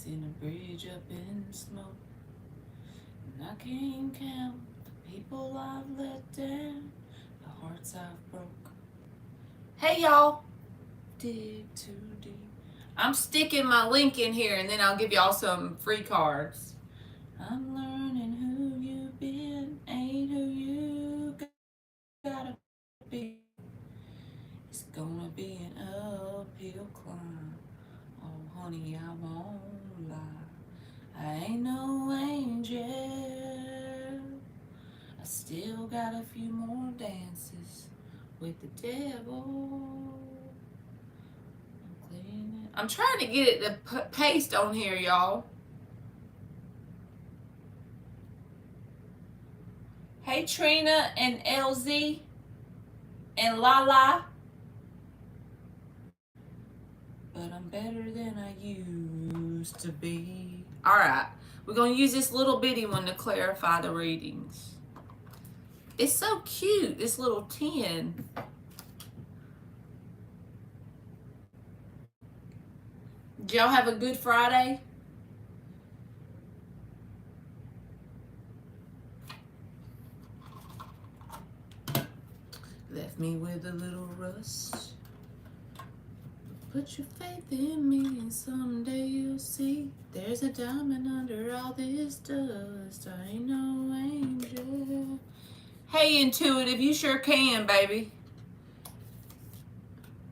Seen a bridge up in smoke, and I can't count the people I've let down, the hearts I've broke. Hey y'all, dig too deep. I'm sticking my link in here and then I'll give y'all some free cards. I'm learning who you've been, ain't who you gotta be. It's gonna be an uphill climb. Oh honey, I won't lie. I ain't no angel. I still got a few more dances with the devil. I'm trying to get it to paste on here, y'all. Hey, Trina and LZ and Lala. But I'm better than I used to be. All right. We're going to use this little bitty one to clarify the readings. It's so cute, this little tin. Did y'all have a good Friday? Left me with a little rust. Put your faith in me and someday you'll see there's a diamond under all this dust. I ain't no angel. Hey, intuitive, you sure can, baby.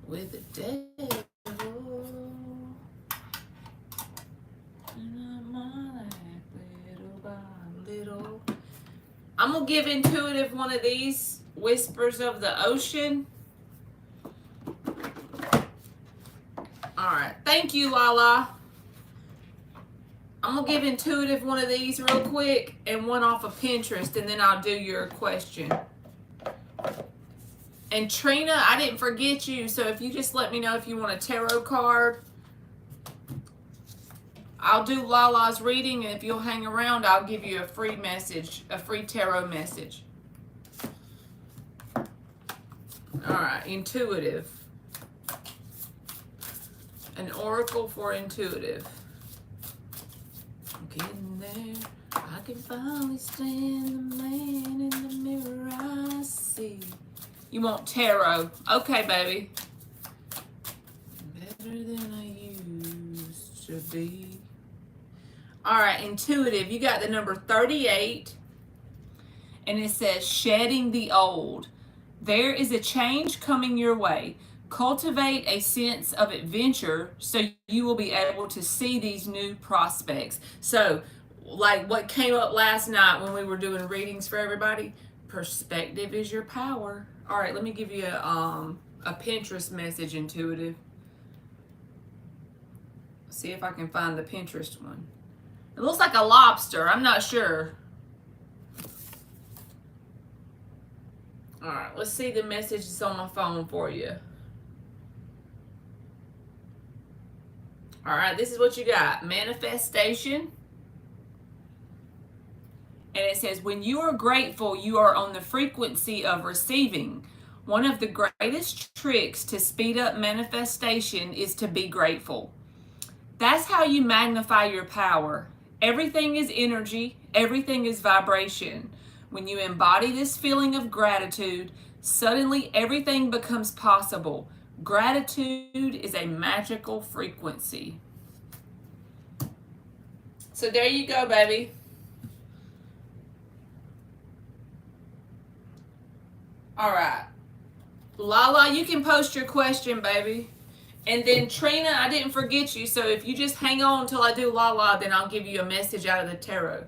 With the devil. Little by little. I'm going to give intuitive one of these Whispers of the Ocean. All right. Thank you, Lala. I'm going to give intuitive one of these real quick and one off of Pinterest, and then I'll do your question. And Trina, I didn't forget you, so if you just let me know if you want a tarot card, I'll do Lala's reading, and if you'll hang around, I'll give you a free message, a free tarot message. All right, intuitive. An oracle for intuitive. I'm getting there. I can finally stand the man in the mirror I see. You want tarot. Okay, baby. Better than I used to be. All right, intuitive. You got the number 38. And it says, shedding the old. There is a change coming your way. Cultivate a sense of adventure so you will be able to see these new prospects. So, like what came up last night when we were doing readings for everybody, perspective is your power. All right, let me give you a Pinterest message, intuitive. See if I can find the Pinterest one. It looks like a lobster. I'm not sure. All right, let's see the messages on my phone for you. All right, this is what you got. Manifestation. And it says, when you are grateful, you are on the frequency of receiving. One of the greatest tricks to speed up manifestation is to be grateful. That's how you magnify your power. Everything is energy. Everything is vibration. When you embody this feeling of gratitude, suddenly everything becomes possible. Gratitude is a magical frequency. So there you go, baby. All right. Lala, you can post your question, baby. And then Trina, I didn't forget you. So if you just hang on until I do Lala, then I'll give you a message out of the tarot.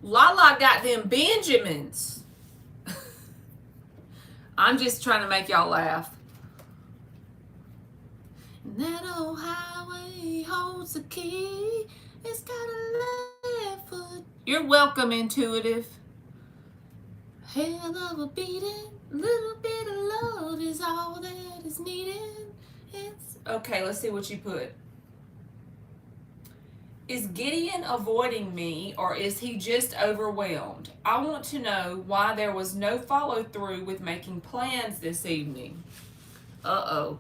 Lala got them Benjamins. I'm just trying to make y'all laugh. And that old highway holds the key. It's got a left foot. You're welcome, intuitive. Hell of a beating, little bit of love is all that is needed. It's okay. Let's see what you put. Is Gideon avoiding me or is he just overwhelmed? I want to know why there was no follow through with making plans this evening. Uh-oh.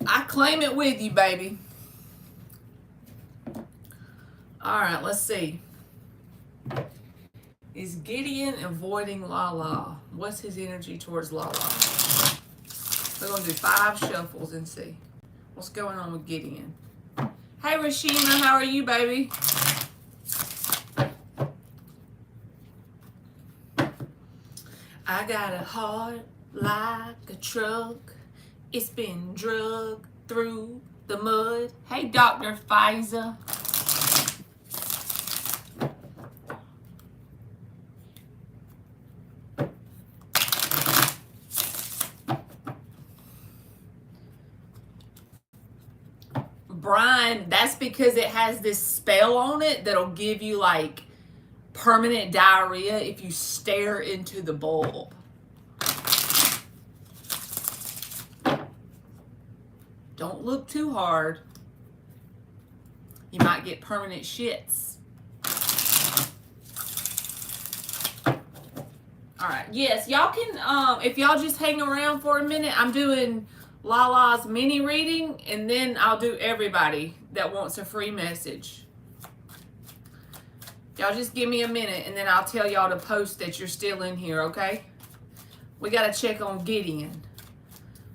I claim it with you, baby. All right, let's see. Is Gideon avoiding Lala? What's his energy towards Lala? We're going to do 5 shuffles and see what's going on with Gideon. Hey, Rashima, how are you, baby? I got a heart like a truck. It's been drugged through the mud. Hey, Dr. Pfizer. Brian, that's because it has this spell on it that'll give you like permanent diarrhea if you stare into the bulb. Don't look too hard. You might get permanent shits. All right. Yes, y'all can, if y'all just hang around for a minute, I'm doing Lala's mini reading, and then I'll do everybody that wants a free message. Y'all just give me a minute, and then I'll tell y'all to post that you're still in here, okay? We got to check on Gideon.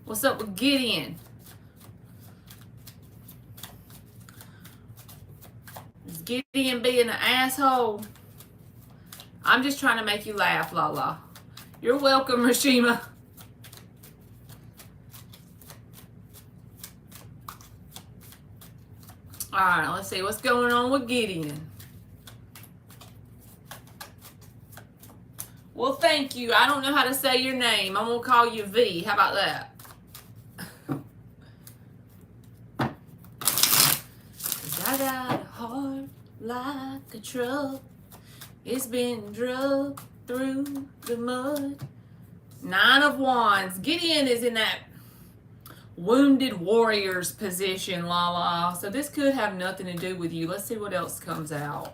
What's up with Gideon? Is Gideon being an asshole? I'm just trying to make you laugh, Lala. You're welcome, Rashima. All right, let's see what's going on with Gideon. Well, thank you. I don't know how to say your name. I'm going to call you V. How about that? I got a heart like a truck. It's been drugged through the mud. 9 of Wands. Gideon is in that wounded warrior's position, Lala. So this could have nothing to do with you. Let's see what else comes out.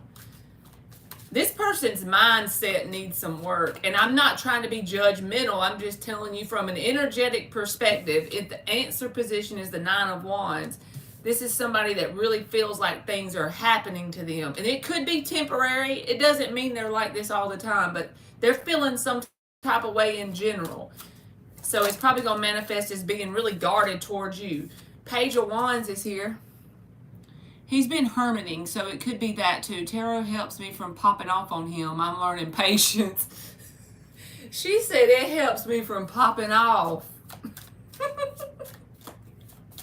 This person's mindset needs some work. And I'm not trying to be judgmental. I'm just telling you from an energetic perspective. If the answer position is the 9 of Wands, this is somebody that really feels like things are happening to them. And it could be temporary. It doesn't mean they're like this all the time. But they're feeling some type of way in general. So it's probably going to manifest as being really guarded towards you. Page of Wands is here. He's been hermiting, so it could be that too. Tarot helps me from popping off on him. I'm learning patience. She said it helps me from popping off.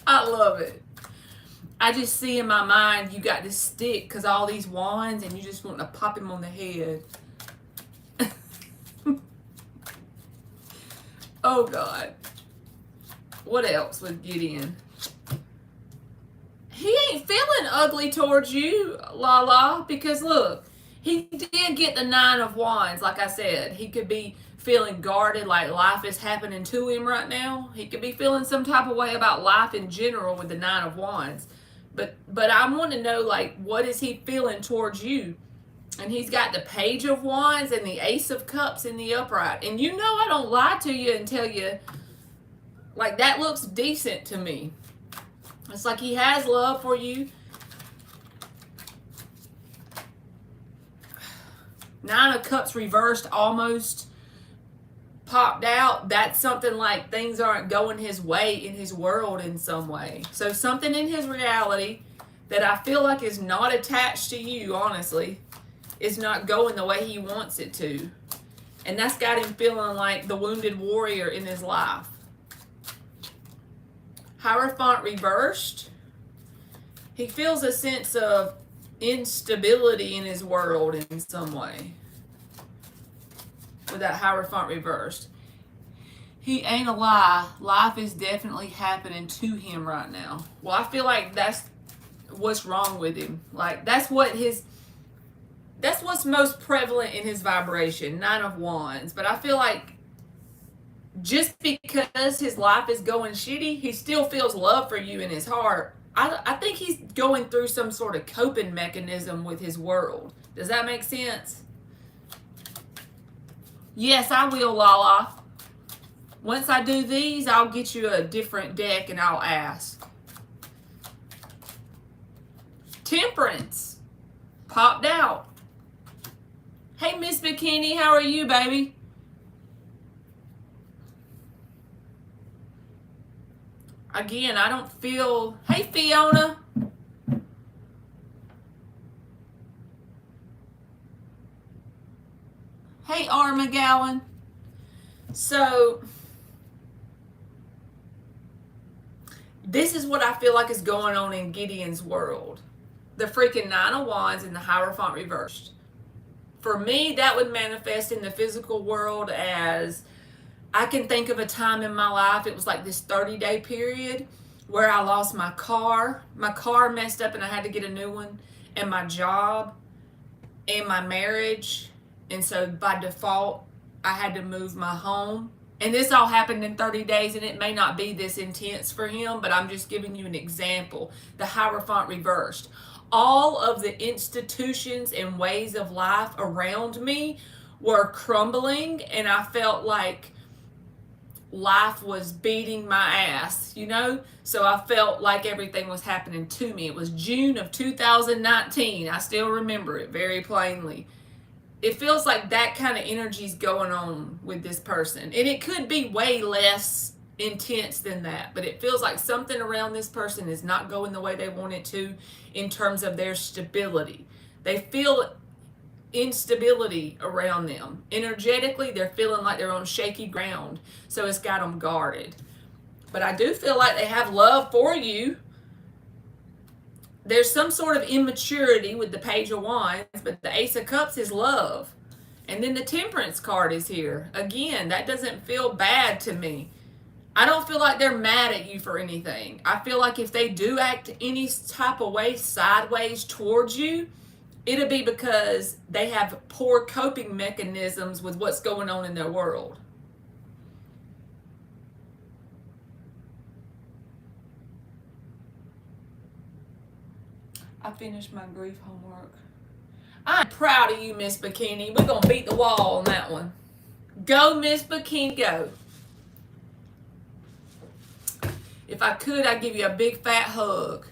I love it. I just see in my mind you got this stick because all these wands and you just want to pop him on the head. Oh, God. What else with Gideon? He ain't feeling ugly towards you, Lala, because look, he did get the 9 of Wands, like I said. He could be feeling guarded, like life is happening to him right now. He could be feeling some type of way about life in general with the 9 of Wands. But I want to know, like, what is he feeling towards you? And he's got the Page of Wands and the Ace of Cups in the upright. And you know I don't lie to you and tell you, like, that looks decent to me. It's like he has love for you. 9 of Cups reversed almost popped out. That's something like things aren't going his way in his world in some way. So something in his reality that I feel like is not attached to you, honestly, is not going the way he wants it to. And that's got him feeling like the wounded warrior in his life. Hierophant reversed. He feels a sense of instability in his world in some way. With that Hierophant reversed. He ain't a lie. Life is definitely happening to him right now. Well, I feel like that's what's wrong with him. Like, that's what's most prevalent in his vibration. 9 of Wands. But I feel like just because his life is going shitty, he still feels love for you in his heart. I think he's going through some sort of coping mechanism with his world. Does that make sense? Yes, I will, Lala. Once I do these, I'll get you a different deck and I'll ask. Temperance popped out. Hey, Miss Bikini, how are you, baby? Again, I don't feel... Hey, Fiona. Hey, Armagowan. So, this is what I feel like is going on in Gideon's world. The freaking Nine of Wands and the Hierophant reversed. For me, that would manifest in the physical world as... I can think of a time in my life, it was like this 30-day period where I lost my car. My car messed up and I had to get a new one. And my job and my marriage. And so by default, I had to move my home. And this all happened in 30 days, and it may not be this intense for him, but I'm just giving you an example. The Hierophant reversed. All of the institutions and ways of life around me were crumbling, and I felt like life was beating my ass, you know? So I felt like everything was happening to me. It was June of 2019. I still remember it very plainly. It feels like that kind of energy's going on with this person. And it could be way less intense than that, but it feels like something around this person is not going the way they want it to in terms of their stability. They feel instability around them. Energetically, they're feeling like they're on shaky ground, so it's got them guarded. But I do feel like they have love for you. There's some sort of immaturity with the Page of Wands, but the Ace of Cups is love. And then the Temperance card is here. Again, that doesn't feel bad to me. I don't feel like they're mad at you for anything. I feel like if they do act any type of way sideways towards you, it'll be because they have poor coping mechanisms with what's going on in their world. I finished my grief homework. I'm proud of you, Miss Bikini. We're going to beat the wall on that one. Go, Miss Bikini, go. If I could, I'd give you a big fat hug.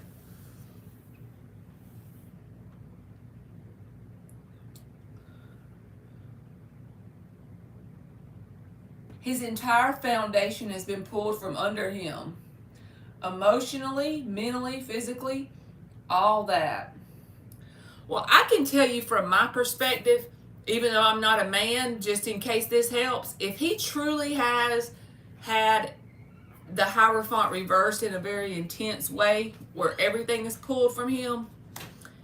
His entire foundation has been pulled from under him. Emotionally, mentally, physically, all that. Well, I can tell you from my perspective, even though I'm not a man, just in case this helps, if he truly has had the Hierophant reversed in a very intense way where everything is pulled from him,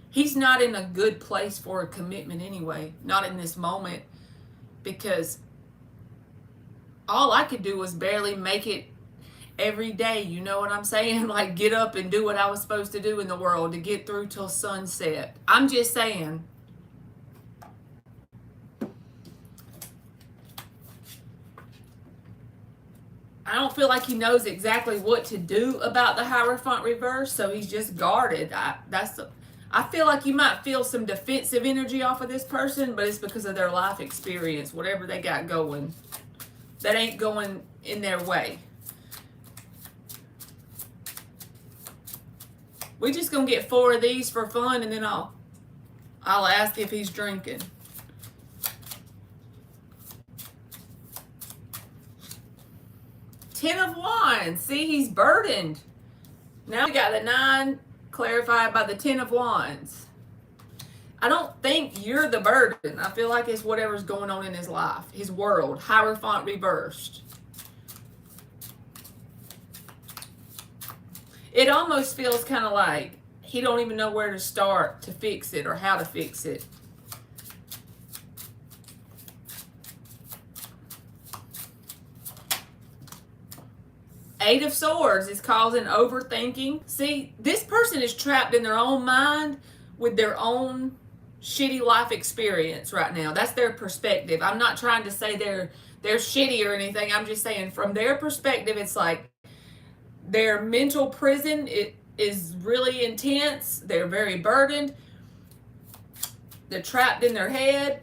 he's not in a good place for a commitment anyway. Not in this moment, because all I could do was barely make it every day, you know what I'm saying? Like, get up and do what I was supposed to do in the world to get through till sunset. I'm just saying. I don't feel like he knows exactly what to do about the Hierophant reverse, so he's just guarded. I feel like you might feel some defensive energy off of this person, but it's because of their life experience, whatever they got going. That ain't going in their way. We're just going to get 4 of these for fun, and then I'll ask if he's drinking. Ten of Wands. See, he's burdened. Now we got the 9 clarified by the 10 of Wands. I don't think you're the burden. I feel like it's whatever's going on in his life, his world. Hierophant reversed. It almost feels kind of like he don't even know where to start to fix it or how to fix it. Eight of Swords is causing overthinking. See, this person is trapped in their own mind with their own shitty life experience right now. That's their perspective. I'm not trying to say they're they're shitty or anything. I'm just saying from their perspective, it's like their mental prison it is really intense. They're very burdened. They're trapped in their head.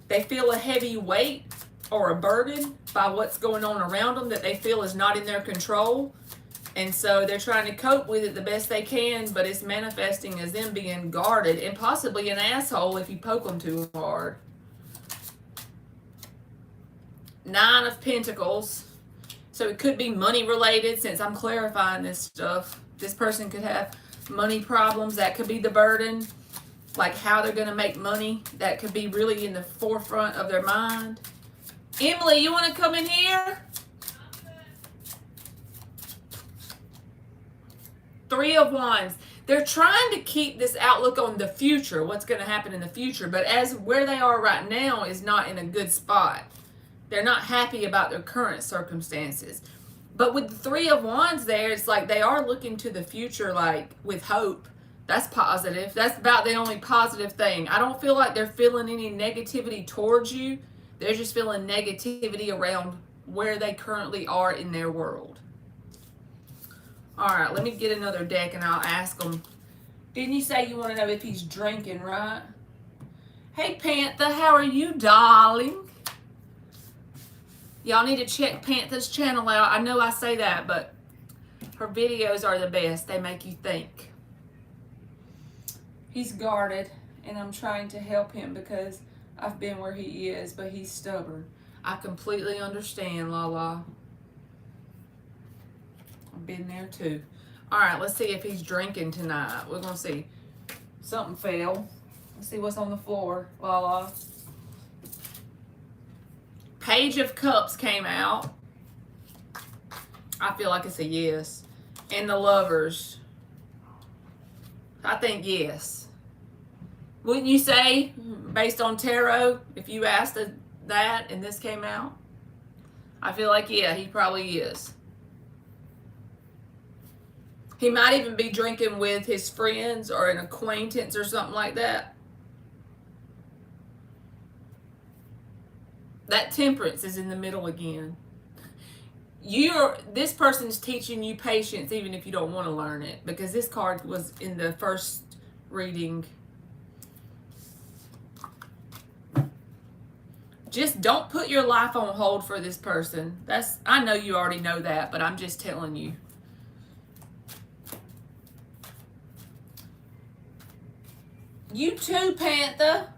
They feel a heavy weight or a burden by what's going on around them that they feel is not in their control. And so they're trying to cope with it the best they can, but it's manifesting as them being guarded and possibly an asshole if you poke them too hard. 9 of Pentacles. So it could be money related since I'm clarifying this stuff. This person could have money problems. That could be the burden. Like how they're going to make money. That could be really in the forefront of their mind. Emily, you want to come in here? 3 of Wands. They're trying to keep this outlook on the future, what's going to happen in the future. But as where they are right now is not in a good spot. They're not happy about their current circumstances. But with the 3 of Wands there, it's like they are looking to the future like with hope. That's positive. That's about the only positive thing. I don't feel like they're feeling any negativity towards you. They're just feeling negativity around where they currently are in their world. All right, let me get another deck and I'll ask them. Didn't you say you want to know if he's drinking, right? Hey, Panther, how are you, darling? Y'all need to check Panther's channel out. I know I say that, but her videos are the best. They make you think. He's guarded, and I'm trying to help him because I've been where he is, but he's stubborn. I completely understand, Lala. I've been there too. All right, let's see if he's drinking tonight. We're going to see. Something fell. Let's see what's on the floor, Lala. Page of Cups came out. I feel like it's a yes. And the Lovers. I think yes. Wouldn't you say, based on tarot, if you asked that and this came out? I feel like, yeah, he probably is. He might even be drinking with his friends or an acquaintance or something like that. That Temperance is in the middle again. This person's teaching you patience even if you don't want to learn it, because this card was in the first reading. Just don't put your life on hold for this person. I know you already know that, but I'm just telling you. You too, Panther.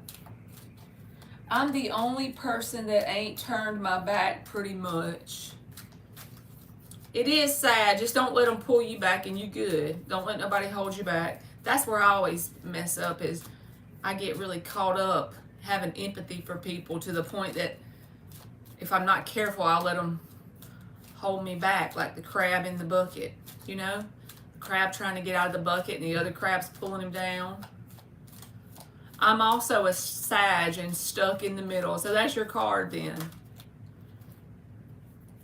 I'm the only person that ain't turned my back pretty much. It is sad. Just don't let them pull you back and you good. Don't let nobody hold you back. That's where I always mess up, is I get really caught up having empathy for people to the point that if I'm not careful, I'll let them hold me back like the crab in the bucket. You know? The crab trying to get out of the bucket and the other crab's pulling him down. I'm also a Sag and stuck in the middle. So that's your card then.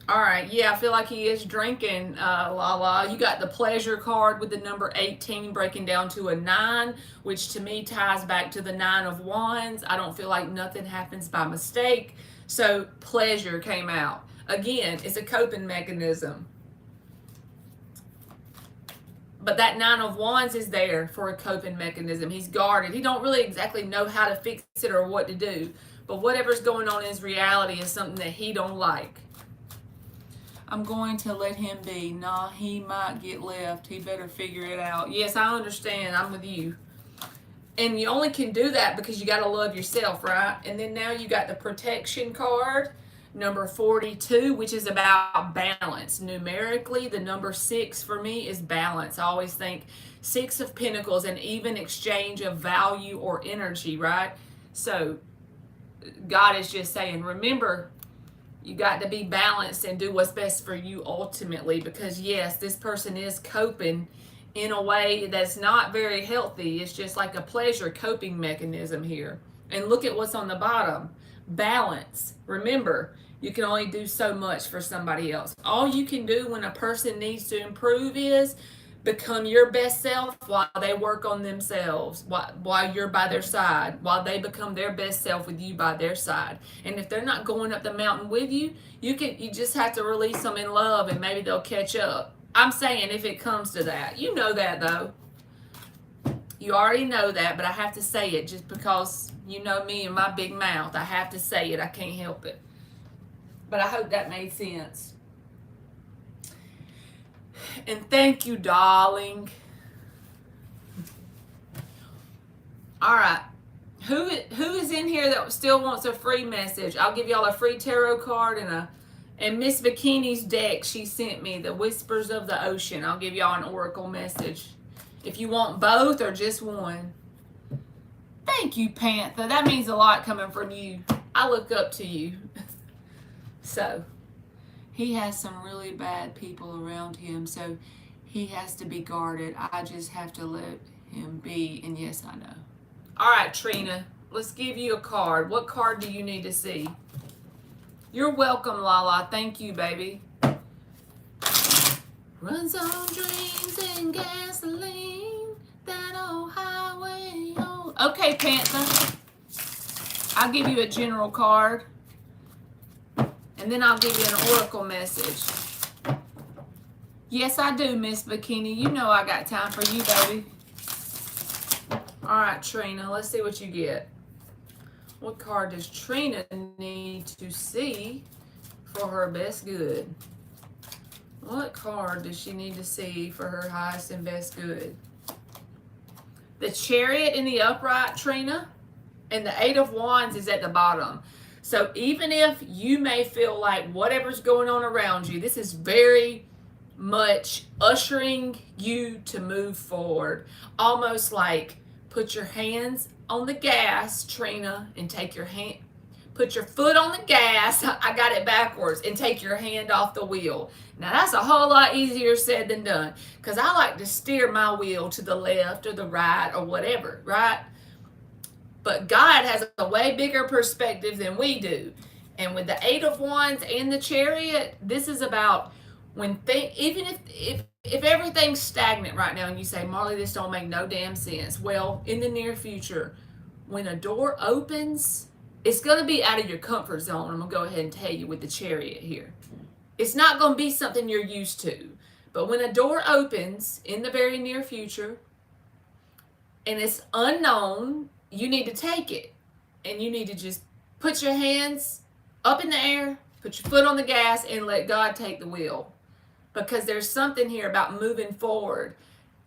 All right. Yeah, I feel like he is drinking, Lala. You got the pleasure card with the number 18 breaking down to a 9, which to me ties back to the 9 of Wands. I don't feel like nothing happens by mistake. So pleasure came out. Again, it's a coping mechanism. But that 9 of Wands is there for a coping mechanism. He's guarded. He don't really exactly know how to fix it or what to do. But whatever's going on in his reality is something that he don't like. I'm going to let him be. Nah, he might get left. He better figure it out. Yes, I understand. I'm with you. And you only can do that because you got to love yourself, right? And then now you got the protection card. Number 42, which is about balance. Numerically, the number 6 for me is balance. I always think 6 of Pentacles, an even exchange of value or energy, right? So God is just saying, remember, you got to be balanced and do what's best for you ultimately, because yes, this person is coping in a way that's not very healthy. It's just like a pleasure coping mechanism here. And look at what's on the bottom. Balance. Remember, you can only do so much for somebody else. All you can do when a person needs to improve is become your best self while they work on themselves, while you're by their side, while they become their best self with you by their side. And if they're not going up the mountain with you, you just have to release them in love, and maybe they'll catch up. I'm saying if it comes to that. You know that, though. You already know that, but I have to say it just because you know me and my big mouth. I have to say it. I can't help it. But I hope that made sense. And thank you, darling. All right. Who is in here that still wants a free message? I'll give y'all a free tarot card and Miss Bikini's deck she sent me, the Whispers of the Ocean. I'll give y'all an oracle message. If you want both or just one. Thank you, Panther. That means a lot coming from you. I look up to you. So, he has some really bad people around him, so he has to be guarded. I just have to let him be, and yes, I know. All right, Trina, let's give you a card. What card do you need to see? You're welcome, Lala. Thank you, baby. Runs on dreams and gasoline, that old highway. Oh. Okay, Panther. I'll give you a general card, and then I'll give you an oracle message. Yes, I do, Miss Bikini. You know I got time for you, baby. All right, Trina, let's see what you get. What card does Trina need to see for her best good? What card does she need to see for her highest and best good? The Chariot in the upright, Trina, and the Eight of Wands is at the bottom. So even if you may feel like whatever's going on around you, this is very much ushering you to move forward. Almost like put your hands on the gas, Trina, and put your foot on the gas. I got it backwards, and take your hand off the wheel. Now that's a whole lot easier said than done, because I like to steer my wheel to the left or the right or whatever, right? But God has a way bigger perspective than we do. And with the Eight of Wands and the Chariot, this is about when even if everything's stagnant right now and you say, Marley, this don't make no damn sense. Well, in the near future, when a door opens, it's going to be out of your comfort zone. I'm going to go ahead and tell you with the Chariot here. It's not going to be something you're used to. But when a door opens in the very near future and it's unknown, you need to take it. And you need to just put your hands up in the air, put your foot on the gas, and let God take the wheel. Because there's something here about moving forward,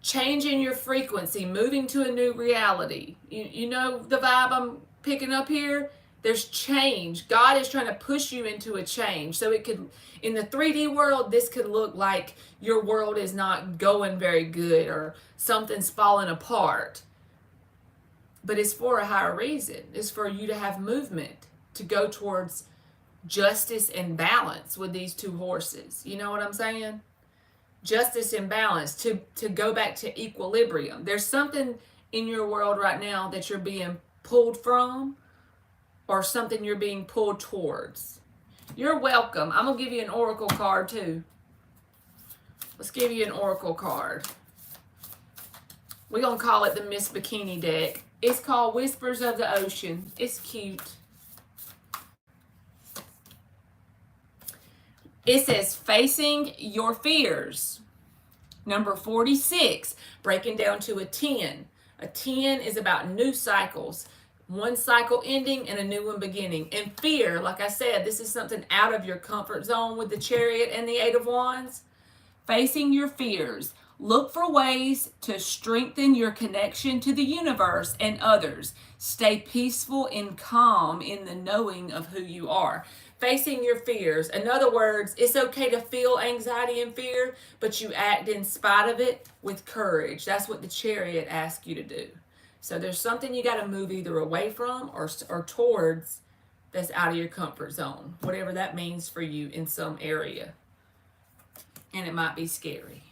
changing your frequency, moving to a new reality. You know the vibe I'm picking up here? There's change. God is trying to push you into a change. So it could, in the 3D world, this could look like your world is not going very good or something's falling apart. But it's for a higher reason. It's for you to have movement, to go towards justice and balance with these two horses. You know what I'm saying? Justice and balance, to go back to equilibrium. There's something in your world right now that you're being pulled from, or something you're being pulled towards. You're welcome. I'm going to give you an oracle card too. Let's give you an oracle card. We're going to call it the Miss Bikini deck. It's called Whispers of the Ocean. It's cute. It says, facing your fears. Number 46, breaking down to a 10. A 10 is about new cycles. One cycle ending and a new one beginning. And fear, like I said, this is something out of your comfort zone with the Chariot and the Eight of Wands. Facing your fears. Look for ways to strengthen your connection to the universe and others. Stay peaceful and calm in the knowing of who you are. Facing your fears. In other words, it's okay to feel anxiety and fear, but you act in spite of it with courage. That's what the Chariot asks you to do. So there's something you got to move either away from or towards that's out of your comfort zone, whatever that means for you in some area. And it might be scary.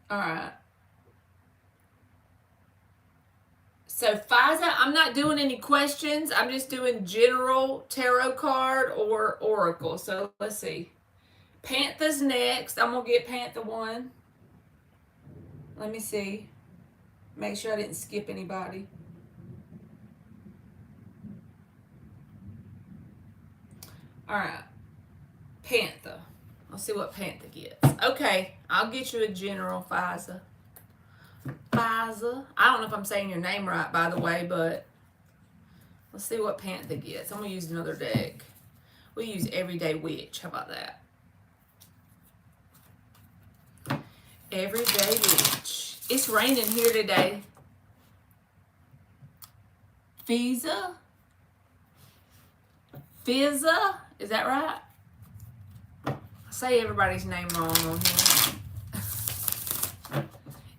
All right. So Fiza, I'm not doing any questions. I'm just doing general tarot card or oracle. So let's see. Panther's next. I'm going to get Panther one. Let me see. Make sure I didn't skip anybody. All right. Panther. I'll see what Panther gets. Okay. I'll get you a general, Fiza. Fiza. I don't know if I'm saying your name right, by the way, but let's see what Panther gets. I'm going to use another deck. We'll use Everyday Witch. How about that? Everyday Witch. It's raining here today. Fiza? Fiza? Is that right? I say everybody's name wrong on here.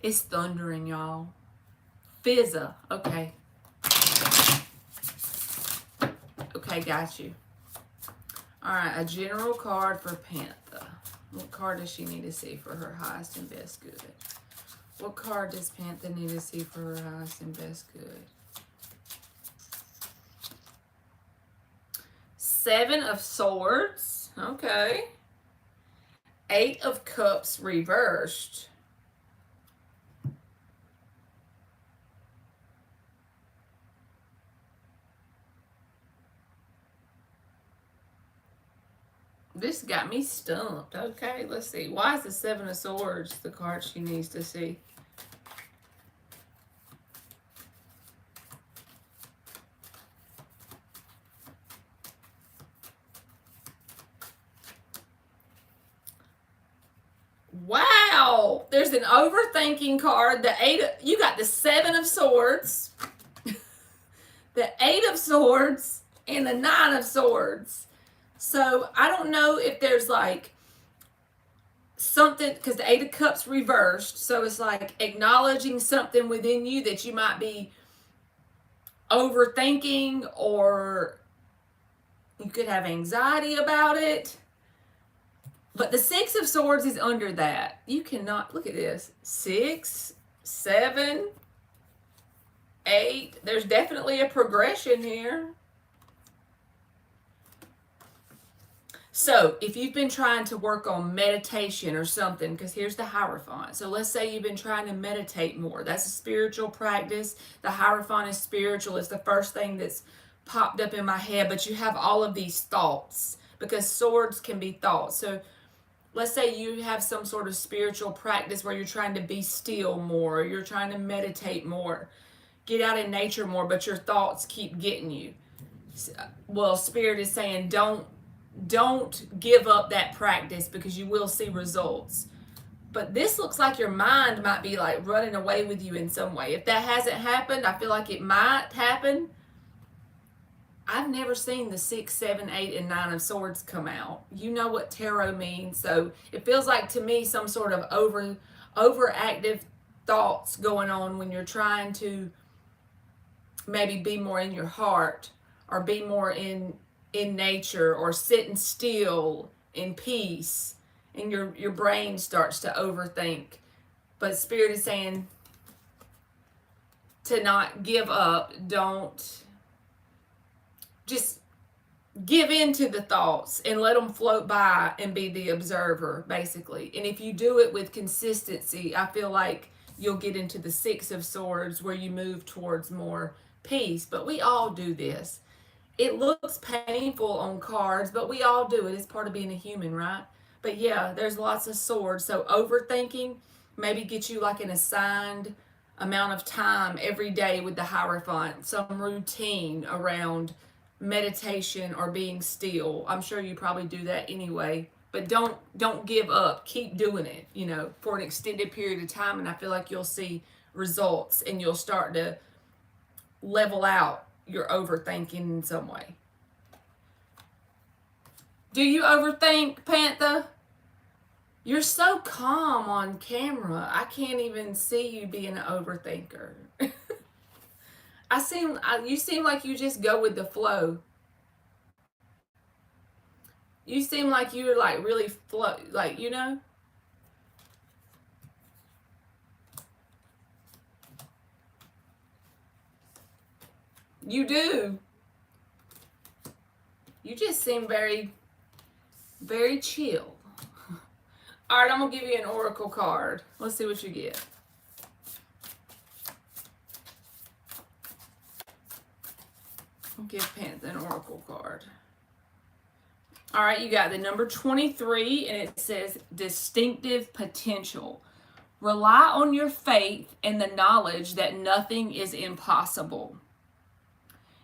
It's thundering, y'all. Fiza. Okay. Okay, got you. Alright, a general card for Panther. What card does she need to see for her highest and best good? What card does Panther need to see for her highest and best good? 7 of Swords. Okay. 8 of Cups reversed. This got me stumped. Okay, let's see. Why is the 7 of Swords the card she needs to see? Wow! There's an overthinking card. You got the 7 of Swords, the 8 of Swords, and the 9 of Swords. So I don't know if there's like something, because the 8 of Cups reversed. So it's like acknowledging something within you that you might be overthinking, or you could have anxiety about it. But the 6 of Swords is under that. You cannot, look at this. 6, 7, 8. There's definitely a progression here. So if you've been trying to work on meditation or something, because here's the Hierophant. So let's say you've been trying to meditate more. That's a spiritual practice. The Hierophant is spiritual. It's the first thing that's popped up in my head. But you have all of these thoughts, because swords can be thoughts. So let's say you have some sort of spiritual practice where you're trying to be still more, or you're trying to meditate more, get out in nature more, but your thoughts keep getting you. Well, Spirit is saying don't give up that practice, because you will see results. But this looks like your mind might be like running away with you in some way. If that hasn't happened, I feel like it might happen. I've never seen the 6, 7, 8, and 9 of Swords come out. You know what tarot means. So it feels like to me some sort of overactive thoughts going on when you're trying to maybe be more in your heart, or be more in nature, or sitting still in peace, and your brain starts to overthink. But Spirit is saying to not give up. Don't just give in to the thoughts and let them float by and be the observer, basically. And if you do it with consistency, I feel like you'll get into the 6 of Swords, where you move towards more peace. But we all do this. It looks painful on cards, but we all do it. It's part of being a human, right? But yeah, there's lots of swords. So overthinking, maybe get you like an assigned amount of time every day with the Hierophant, some routine around meditation or being still. I'm sure you probably do that anyway, but don't give up. Keep doing it, for an extended period of time, and I feel like you'll see results, and you'll start to level out your overthinking in some way. Do you overthink, Panther? You're so calm on camera. I can't even see you being an overthinker. You seem like you just go with the flow. You seem like you're like really flow, like, You do. You just seem very, very chill. All right, I'm going to give you an oracle card. Let's see what you get. I'll give Panther an oracle card. All right, you got the number 23, and it says distinctive potential. Rely on your faith and the knowledge that nothing is impossible.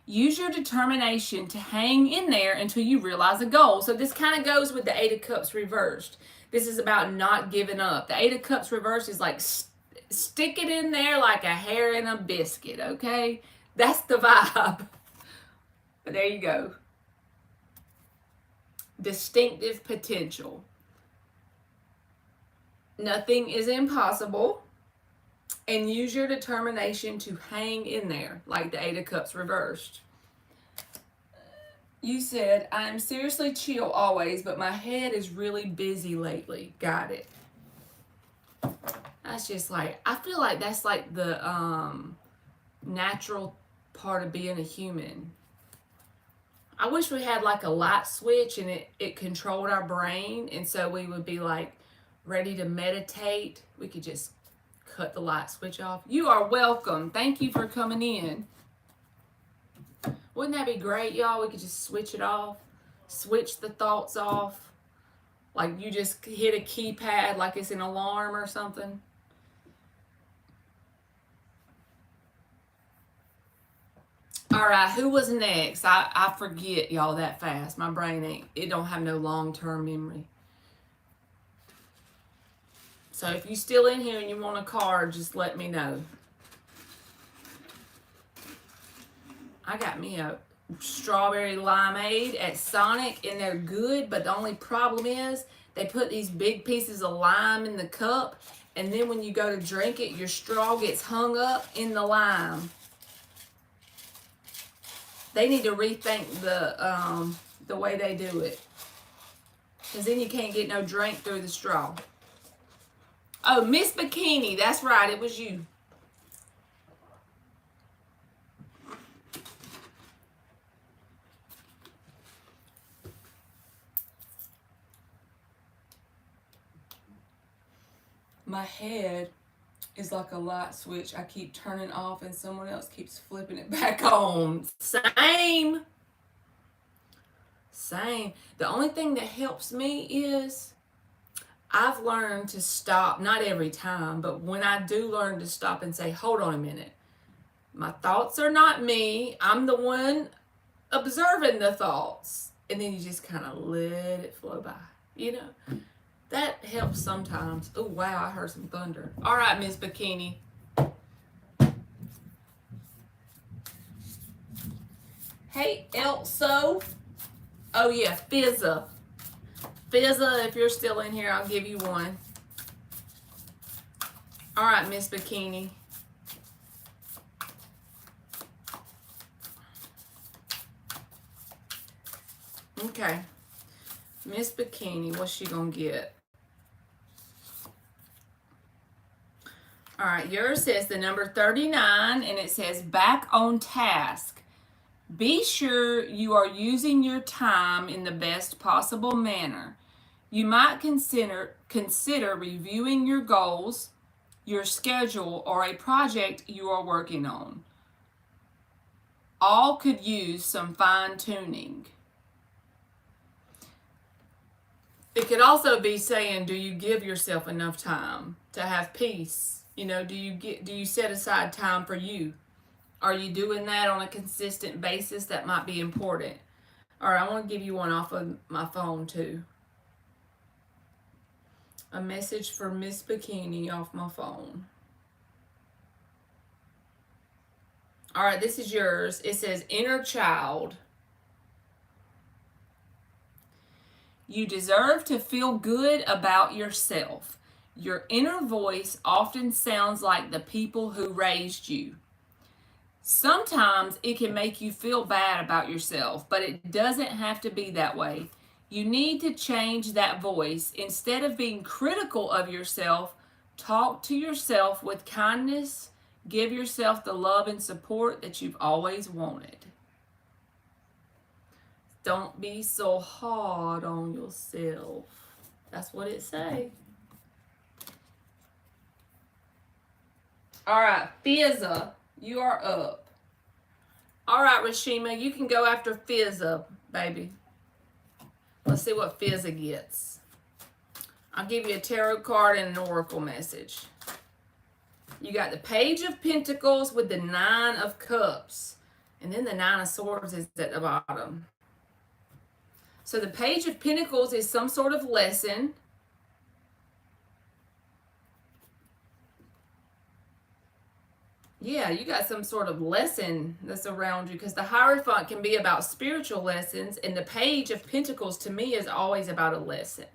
Use your determination to hang in there until you realize a goal. So this kind of goes with the Eight of Cups reversed. This is about not giving up. The Eight of Cups reversed is like stick it in there like a hair in a biscuit, okay? That's the vibe. But there you go. Distinctive potential. Nothing is impossible. And use your determination to hang in there, like the Eight of Cups reversed. You said, I am seriously chill always, but my head is really busy lately. Got it. That's just like, I feel like that's like the natural part of being a human. I wish we had like a light switch and it controlled our brain, and so we would be like ready to meditate. We could just cut the light switch off. You are welcome. Thank you for coming in. Wouldn't that be great, y'all? We could just switch it off. Switch the thoughts off. Like you just hit a keypad like it's an alarm or something. All right, who was next? I forget, y'all, that fast. My brain it don't have no long-term memory. So if you're still in here and you want a card, just let me know. I got me a strawberry limeade at Sonic, and they're good, but the only problem is they put these big pieces of lime in the cup, and then when you go to drink it, your straw gets hung up in the lime. They need to rethink the way they do it, because then you can't get no drink through the straw. Oh, Miss Bikini, that's right, it was you. My head is like a light switch. I keep turning off and someone else keeps flipping it back on. Same. The only thing that helps me is I've learned to stop, not every time, but when I do learn to stop and say, hold on a minute. My thoughts are not me. I'm the one observing the thoughts. And then you just kind of let it flow by, you know? That helps sometimes. Oh, wow, I heard some thunder. All right, Miss Bikini. Hey, Elso. Oh, yeah, Fizza. Fizza, if you're still in here, I'll give you one. All right, Miss Bikini. Okay. Miss Bikini, what's she gonna get? All right, yours says the number 39, and it says back on task. Be sure you are using your time in the best possible manner. You might consider reviewing your goals, your schedule, or a project you are working on. All could use some fine-tuning. It could also be saying, do you give yourself enough time to have peace? You know, do you set aside time for you? Are you doing that on a consistent basis? That might be important. All right, I want to give you one off of my phone too. A message for Miss Bikini off my phone. All right, this is yours. It says, inner child. You deserve to feel good about yourself. Your inner voice often sounds like the people who raised you. Sometimes it can make you feel bad about yourself, but it doesn't have to be that way. You need to change that voice. Instead of being critical of yourself, talk to yourself with kindness, Give yourself the love and support that you've always wanted. Don't be so hard on yourself. That's what it say. All right, Fizza, you are up. All right, Rashima, you can go after Fizza, baby. Let's see what Fizza gets. I'll give you a tarot card and an oracle message. You got the Page of Pentacles with the Nine of Cups. And then the Nine of Swords is at the bottom. So the Page of Pentacles is some sort of lesson. Yeah, you got some sort of lesson that's around you, because the Hierophant can be about spiritual lessons, and the Page of Pentacles to me is always about a lesson.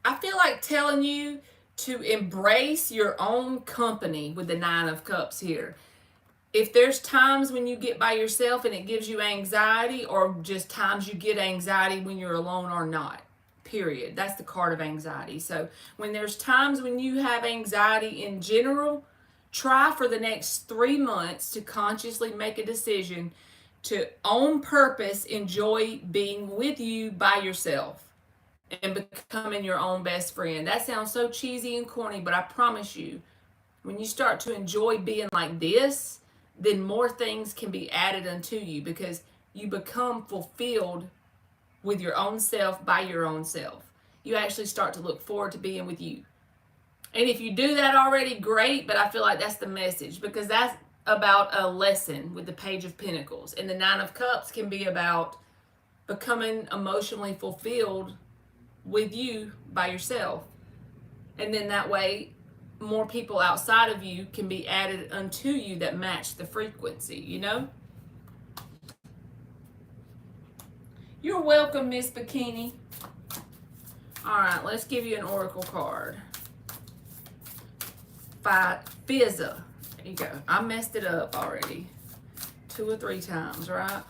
I feel like telling you to embrace your own company with the Nine of Cups here. If there's times when you get by yourself and it gives you anxiety, or just times you get anxiety when you're alone or not, period. That's the card of anxiety. So when there's times when you have anxiety in general, try for the next 3 months to consciously make a decision to, on purpose, enjoy being with you by yourself and becoming your own best friend. That sounds so cheesy and corny, but I promise you, when you start to enjoy being like this, then more things can be added unto you, because you become fulfilled with your own self by your own self. You actually start to look forward to being with you. And if you do that already, great, but I feel like that's the message, because that's about a lesson with the Page of Pentacles. And the Nine of Cups can be about becoming emotionally fulfilled with you by yourself. And then that way, more people outside of you can be added unto you that match the frequency, you know? You're welcome, Miss Bikini. All right, let's give you an oracle card. Fizza. There you go. I messed it up already 2 or 3 times, right?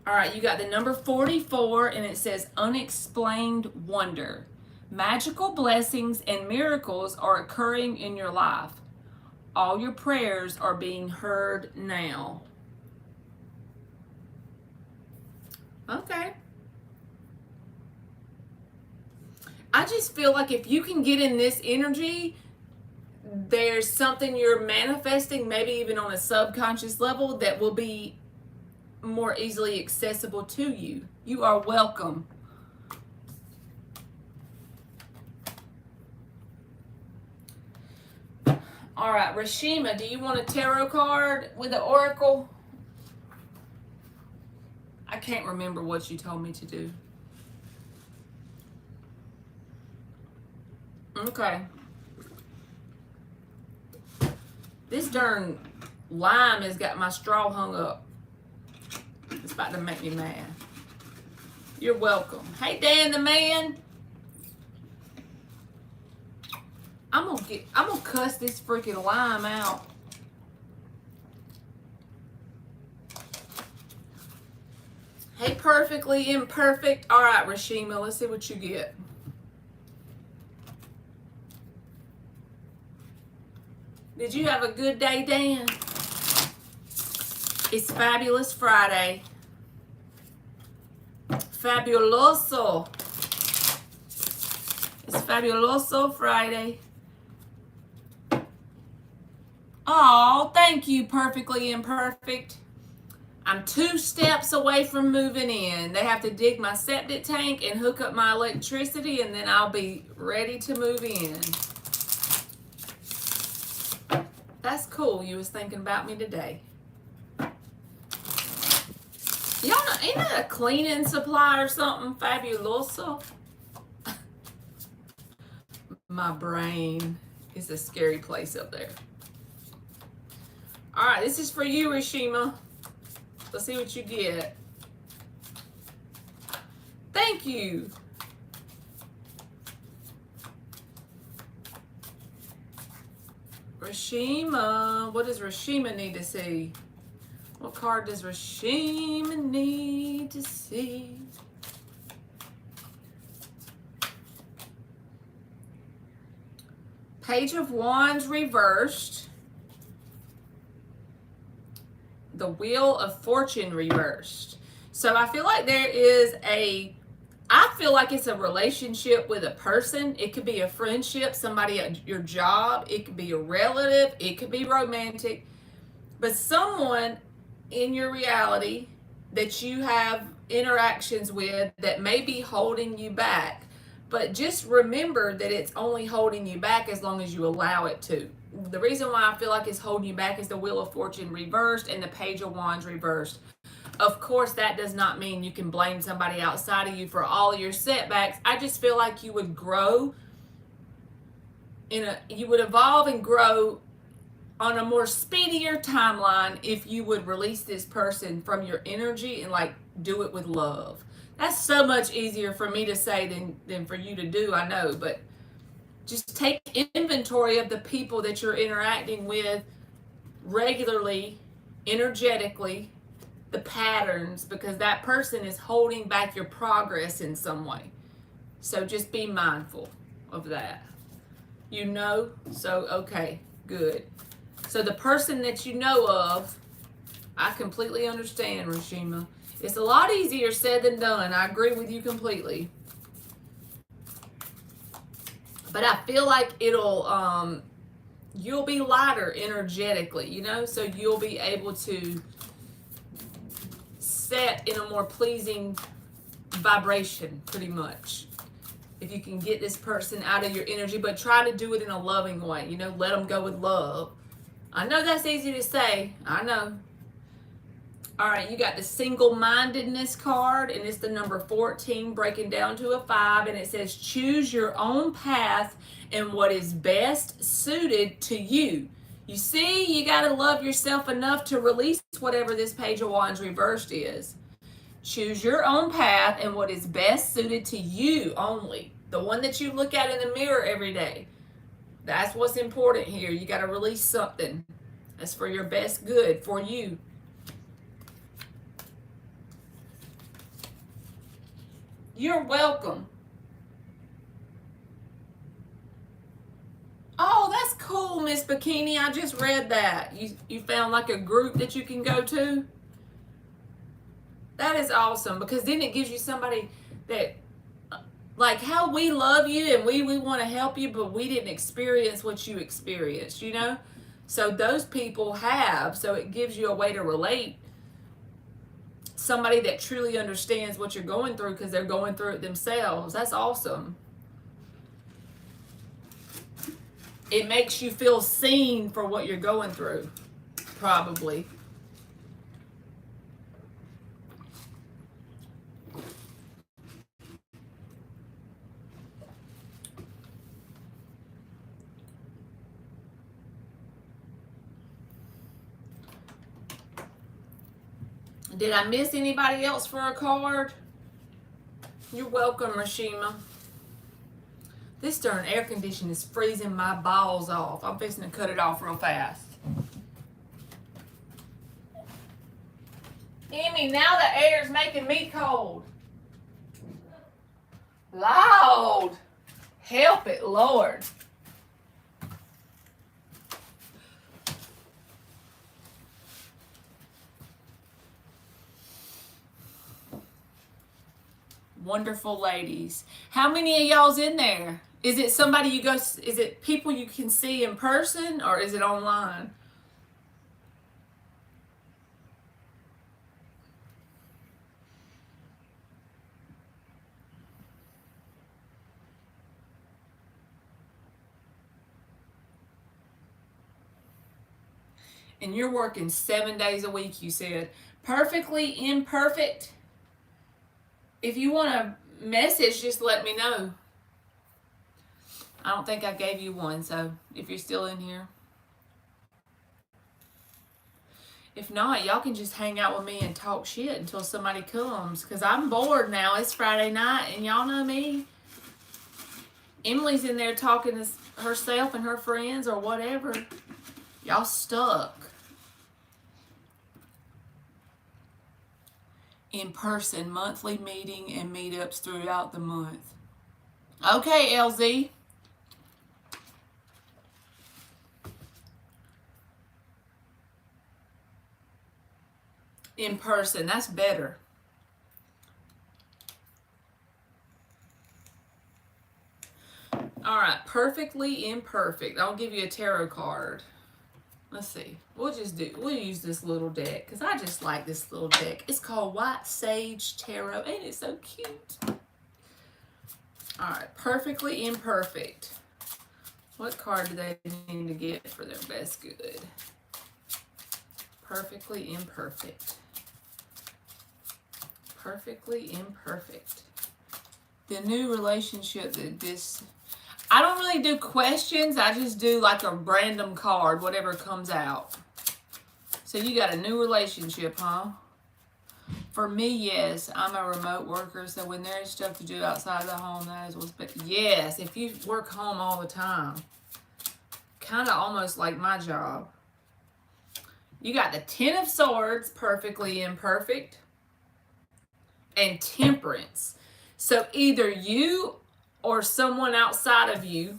All right, you got the number 44, and it says unexplained wonder. Magical blessings and miracles are occurring in your life. All your prayers are being heard now. Okay. I just feel like if you can get in this energy, there's something you're manifesting, maybe even on a subconscious level, that will be more easily accessible to you. You are welcome. All right, Rashima, do you want a tarot card with an oracle? I can't remember what you told me to do. Okay. This darn lime has got my straw hung up. It's about to make me mad. You're welcome. Hey, Dan the man. I'm gonna cuss this freaking lime out. Hey, perfectly imperfect. All right, Rashima, let's see what you get. Did you have a good day, Dan? It's Fabulous Friday. Fabuloso. It's Fabuloso Friday. Oh, thank you, Perfectly Imperfect. I'm 2 steps away from moving in. They have to dig my septic tank and hook up my electricity, and then I'll be ready to move in. That's cool. You was thinking about me today. Y'all know, ain't that a cleaning supply or something? Fabuloso. My brain is a scary place up there. All right, this is for you, Rashima. Let's see what you get. Thank you. Rashima. What does Rashima need to see? What card does Rashima need to see? Page of Wands reversed, the Wheel of Fortune reversed. So I feel like I feel like it's a relationship with a person. It could be a friendship, somebody at your job. It could be a relative. It could be romantic. But someone in your reality that you have interactions with that may be holding you back. But just remember that it's only holding you back as long as you allow it to. The reason why I feel like it's holding you back is the Wheel of Fortune reversed and the Page of Wands reversed. Of course, that does not mean you can blame somebody outside of you for all of your setbacks. I just feel like you would grow you would evolve and grow on a more speedier timeline if you would release this person from your energy and like do it with love. That's so much easier for me to say than for you to do, I know, but just take inventory of the people that you're interacting with regularly, energetically, the patterns, because that person is holding back your progress in some way. So just be mindful of that. You know? So, okay, good. So the person that you know of, I completely understand, Rashima. It's a lot easier said than done. I agree with you completely. But I feel like you'll be lighter energetically, you know? So you'll be able to set in a more pleasing vibration, pretty much. If you can get this person out of your energy, but try to do it in a loving way, you know? Let them go with love. I know that's easy to say. I know. All right, you got the single-mindedness card, and it's the number 14 breaking down to a 5, and it says, choose your own path and what is best suited to you. You see, you got to love yourself enough to release whatever this Page of Wands reversed is. Choose your own path and what is best suited to you only. The one that you look at in the mirror every day. That's what's important here. You got to release something that's for your best good, for you. You're welcome. Oh, that's cool, Miss Bikini. I just read that. You found like a group that you can go to? That is awesome, because then it gives you somebody that, like how we love you and we want to help you, but we didn't experience what you experienced, you know? So those people have, so it gives you a way to relate. Somebody that truly understands what you're going through because they're going through it themselves. That's awesome. It makes you feel seen for what you're going through, probably. Did I miss anybody else for a card? You're welcome, Rashima. This darn air conditioner is freezing my balls off. I'm fixing to cut it off real fast. Emmy, now the air's making me cold. Loud. Help it, Lord. Wonderful ladies. How many of y'all's in there? Is it somebody is it people you can see in person, or is it online? And you're working 7 days a week, you said. Perfectly imperfect. If you want a message, just let me know. I don't think I gave you one, so if you're still in here. If not, y'all can just hang out with me and talk shit until somebody comes, because I'm bored now. It's Friday night, and y'all know me. Emily's in there talking to herself and her friends or whatever. Y'all stuck. In-person monthly meeting and meetups throughout the month. Okay, LZ. in person. That's better. All right, perfectly imperfect. I'll give you a tarot card. Let's see. We'll use this little deck because I just like this little deck. It's called White Sage Tarot and it's so cute. All right, perfectly imperfect. What card do they need to get for their best good? Perfectly imperfect. Perfectly imperfect. The new relationship that this... I don't really do questions. I just do like a random card, whatever comes out. So you got a new relationship, huh? For me, yes. I'm a remote worker, so when there is stuff to do outside the home, that is what's better. Yes, if you work home all the time. Kind of almost like my job. You got the Ten of Swords, perfectly imperfect, and Temperance. So either you or someone outside of you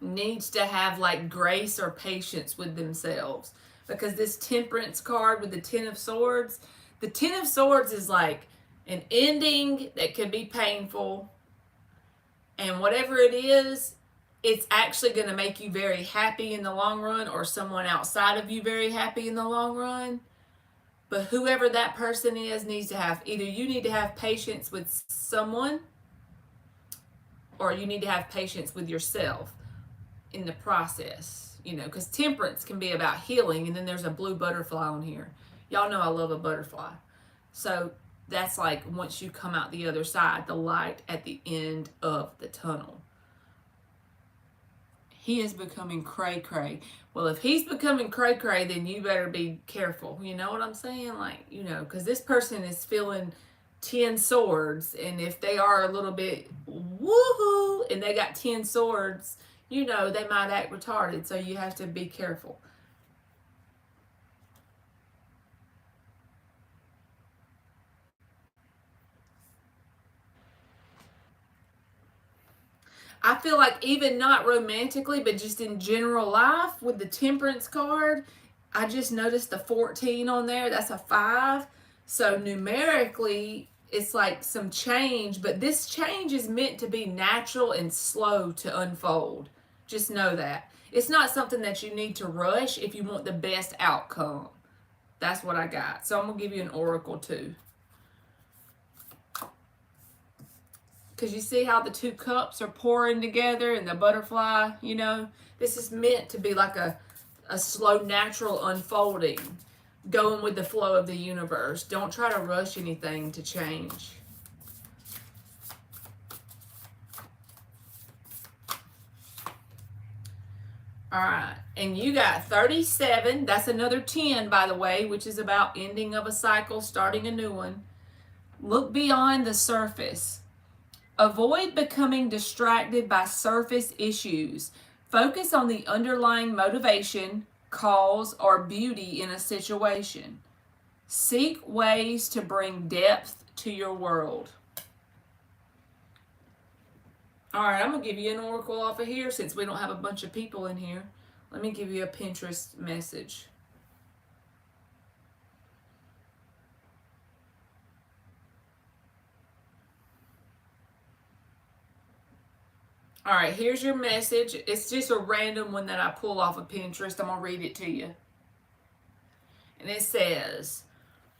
needs to have like grace or patience with themselves. Because this Temperance card with the Ten of Swords, the Ten of Swords is like an ending that could be painful. And whatever it is, it's actually going to make you very happy in the long run, or someone outside of you very happy in the long run. But whoever that person is needs to have, either you need to have patience with someone, or you need to have patience with yourself in the process, you know, because Temperance can be about healing, and then there's a blue butterfly on here. Y'all know I love a butterfly. So that's like once you come out the other side, the light at the end of the tunnel. He is becoming cray-cray. Well, if he's becoming cray-cray, then you better be careful. You know what I'm saying? Like, you know, because this person is feeling 10 swords, and if they are a little bit woohoo and they got 10 swords, you know, they might act retarded, so you have to be careful. I feel like even not romantically, but just in general life with the Temperance card, I just noticed the 14 on there. That's a 5. So numerically, it's like some change, but this change is meant to be natural and slow to unfold. Just know that. It's not something that you need to rush if you want the best outcome. That's what I got. So I'm going to give you an oracle too. Because you see how the 2 cups are pouring together and the butterfly, you know, this is meant to be like a slow, natural unfolding, going with the flow of the universe. Don't try to rush anything to change. All right, and you got 37. That's another 10, by the way, which is about ending of a cycle, starting a new one. Look beyond the surface. Avoid becoming distracted by surface issues. Focus on the underlying motivation, cause, or beauty in a situation. Seek ways to bring depth to your world. All right, I'm going to give you an oracle off of here since we don't have a bunch of people in here. Let me give you a Pinterest message. All right, here's your message. It's just a random one that I pull off of Pinterest. I'm going to read it to you. And it says,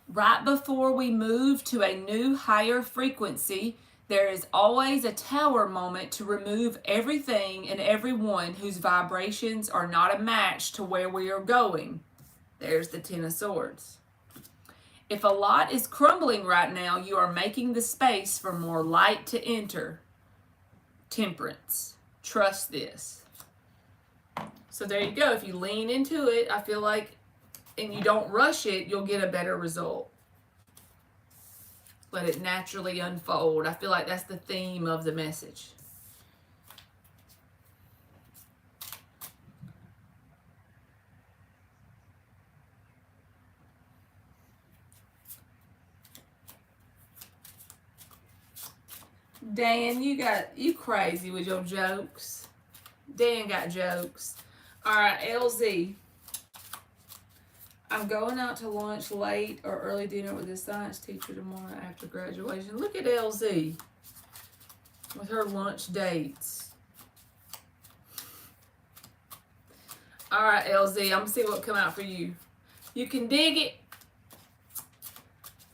right before we move to a new higher frequency, there is always a tower moment to remove everything and everyone whose vibrations are not a match to where we are going. There's the 10 of Swords. If a lot is crumbling right now, you are making the space for more light to enter. Temperance. Trust this. So there you go. If you lean into it, I feel like, and you don't rush it, you'll get a better result. Let it naturally unfold. I feel like that's the theme of the message. Dan, you crazy with your jokes. Dan got jokes. All right, LZ. I'm going out to lunch late or early dinner with the science teacher tomorrow after graduation. Look at LZ with her lunch dates. All right, LZ, I'm going to see what come out for you. You can dig it.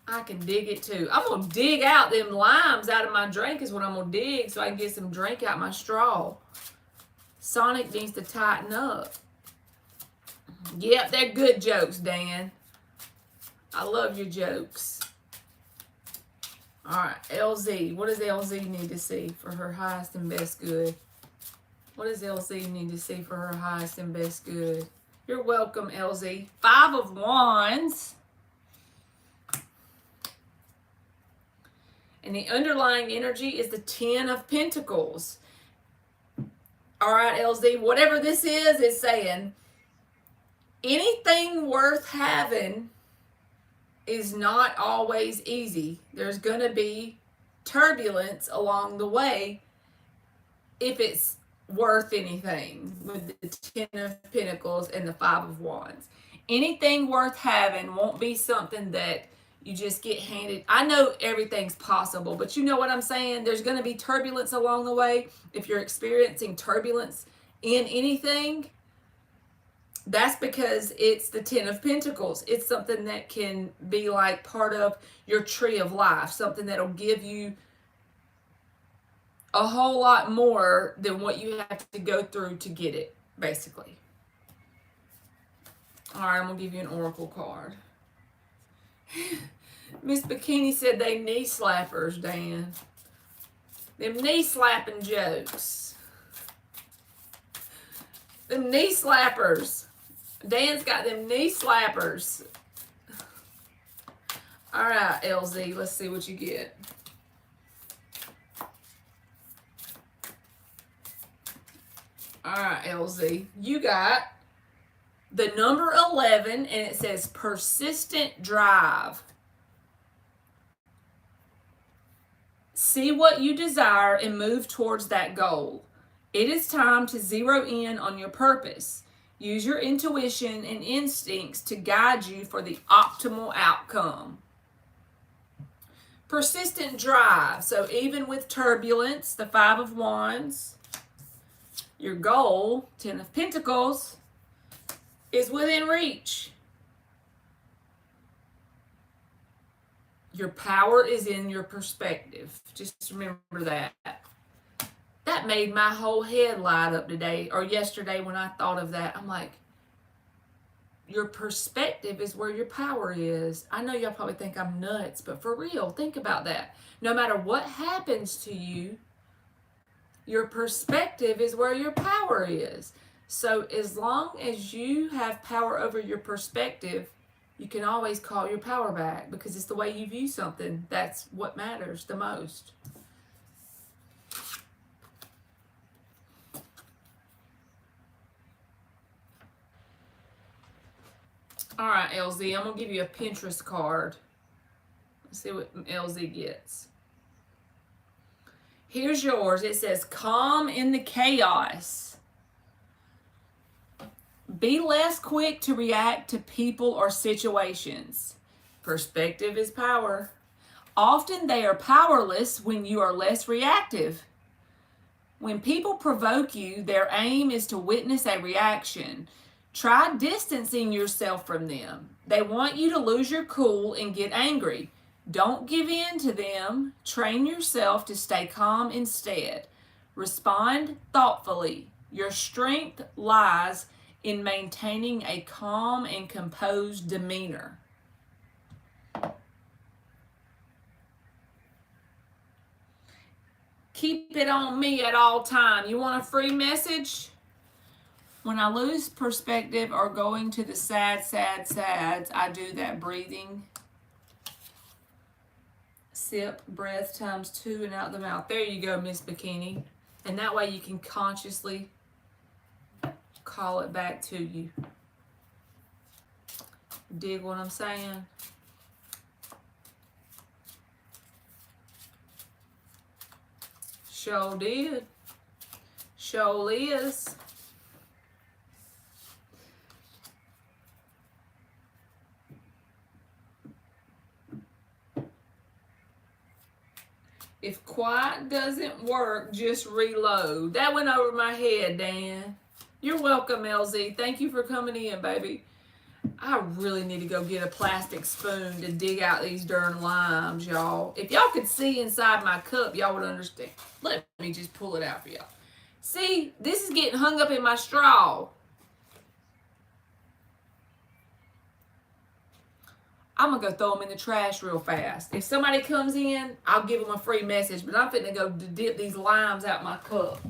I can dig it too. I'm going to dig out them limes out of my drink is what I'm going to dig so I can get some drink out my straw. Sonic needs to tighten up. Yep, they're good jokes, Dan. I love your jokes. All right, LZ. What does LZ need to see for her highest and best good? What does LZ need to see for her highest and best good? You're welcome, LZ. 5 of Wands. And the underlying energy is the 10 of Pentacles. All right, LZ, whatever this is, it's saying anything worth having is not always easy. There's going to be turbulence along the way if it's worth anything with the 10 of Pentacles and the 5 of Wands. Anything worth having won't be something that you just get handed. I know everything's possible, but you know what I'm saying? There's going to be turbulence along the way. If you're experiencing turbulence in anything, that's because it's the 10 of Pentacles. It's something that can be like part of your tree of life, something that'll give you a whole lot more than what you have to go through to get it, basically. All right, I'm going to give you an oracle card. Miss Bikini said they knee slappers, Dan. Them knee slapping jokes. Them knee slappers. Dan's got them knee slappers. All right, LZ, let's see what you get. All right, LZ, you got the number 11, and it says persistent drive. See what you desire and move towards that goal. It is time to zero in on your purpose. Use your intuition and instincts to guide you for the optimal outcome. Persistent drive. So even with turbulence, the 5 of Wands, your goal, 10 of Pentacles, is within reach. Your power is in your perspective. Just remember that. That made my whole head light up today or yesterday when I thought of that. I'm like, your perspective is where your power is. I know y'all probably think I'm nuts, but for real, think about that. No matter what happens to you, your perspective is where your power is. So as long as you have power over your perspective, you can always call your power back because it's the way you view something. That's what matters the most. All right, LZ, I'm going to give you a Pinterest card. Let's see what LZ gets. Here's yours. It says, calm in the chaos. Be less quick to react to people or situations. Perspective is power. Often they are powerless when you are less reactive. When people provoke you, their aim is to witness a reaction. Try distancing yourself from them. They want you to lose your cool and get angry. Don't give in to them. Train yourself to stay calm instead. Respond thoughtfully. Your strength lies in maintaining a calm and composed demeanor. Keep it on me at all time. You want a free message? When I lose perspective or going to the sads, I do that breathing. Sip, breath times 2 and out the mouth. There you go, Miss Bikini. And that way you can consciously call it back to you. Dig what I'm saying? Sure did. Sure is. If quiet doesn't work, just reload. That went over my head, Dan. You're welcome, LZ. Thank you for coming in, baby. I really need to go get a plastic spoon to dig out these darn limes, y'all. If y'all could see inside my cup, y'all would understand. Let me just pull it out for y'all. See, this is getting hung up in my straw. I'm going to go throw them in the trash real fast. If somebody comes in, I'll give them a free message, but I'm fitting to go dip these limes out my cup.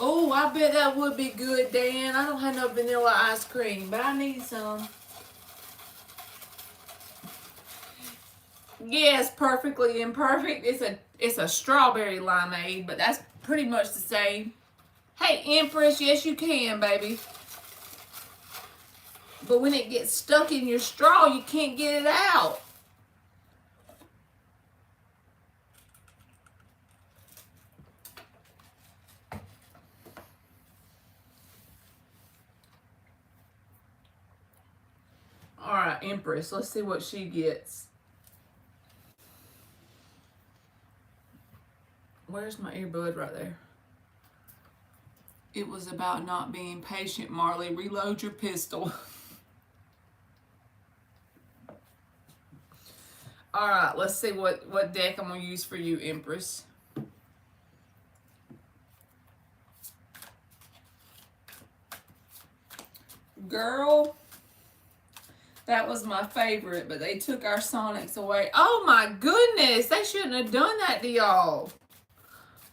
Oh, I bet that would be good, Dan. I don't have no vanilla ice cream, but I need some. Yes, perfectly imperfect. It's a strawberry limeade, but that's pretty much the same. Hey, Empress, yes you can, baby. But when it gets stuck in your straw, you can't get it out. All right, Empress, let's see what she gets. Where's my earbud? Right there. It was about not being patient, Marley. Reload your pistol. All right, let's see what deck I'm going to use for you, Empress. Girl, that was my favorite, but they took our Sonics away. Oh my goodness, they shouldn't have done that to y'all.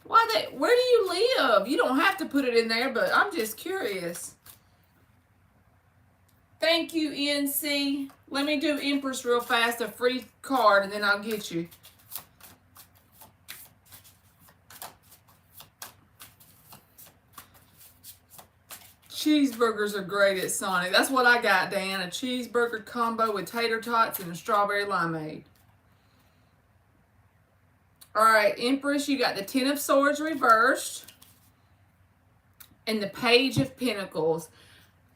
Where do you live? You don't have to put it in there, but I'm just curious. Thank you, NC. Let me do Empress real fast, a free card, and then I'll get you. Cheeseburgers are great at Sonic. That's what I got, Dan. A cheeseburger combo with tater tots and a strawberry limeade. All right, Empress, you got the Ten of Swords reversed and the Page of Pentacles.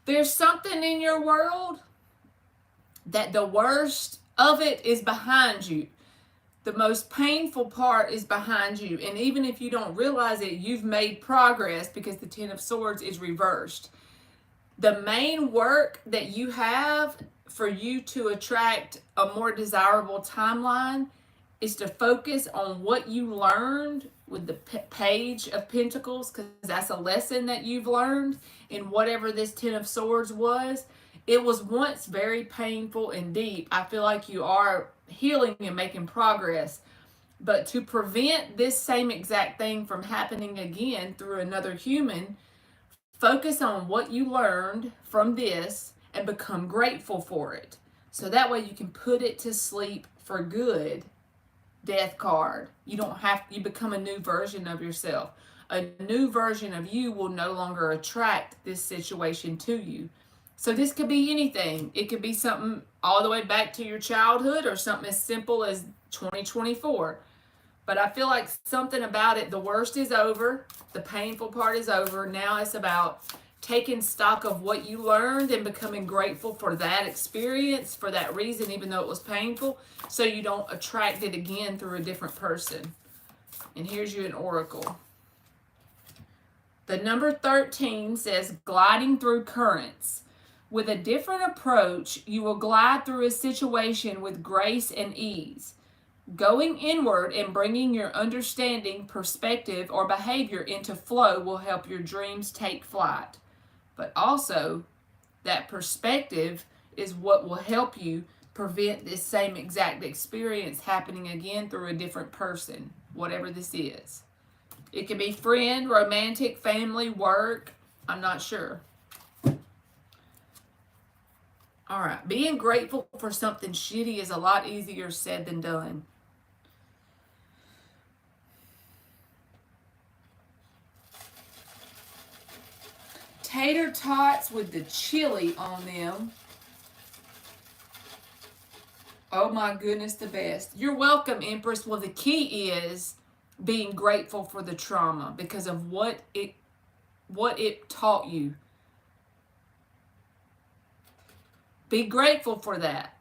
There's something in your world that the worst of it is behind you. The most painful part is behind you. And even if you don't realize it, you've made progress because the Ten of Swords is reversed. The main work that you have for you to attract a more desirable timeline is to focus on what you learned with the Page of Pentacles, because that's a lesson that you've learned in whatever this Ten of Swords was. It was once very painful and deep. I feel like you are healing and making progress. But to prevent this same exact thing from happening again through another human, focus on what you learned from this and become grateful for it. So that way you can put it to sleep for good. Death card. You become a new version of yourself. A new version of you will no longer attract this situation to you. So this could be anything. It could be something all the way back to your childhood or something as simple as 2024. But I feel like something about it, the worst is over. The painful part is over. Now it's about taking stock of what you learned and becoming grateful for that experience, for that reason, even though it was painful, so you don't attract it again through a different person. And here's you an oracle. The number 13 says gliding through currents. With a different approach, you will glide through a situation with grace and ease. Going inward and bringing your understanding, perspective, or behavior into flow will help your dreams take flight. But also, that perspective is what will help you prevent this same exact experience happening again through a different person, whatever this is. It could be friend, romantic, family, work. I'm not sure. All right. Being grateful for something shitty is a lot easier said than done. Tater tots with the chili on them. Oh my goodness, the best. You're welcome, Empress. Well, the key is being grateful for the trauma because of what it taught you. Be grateful for that.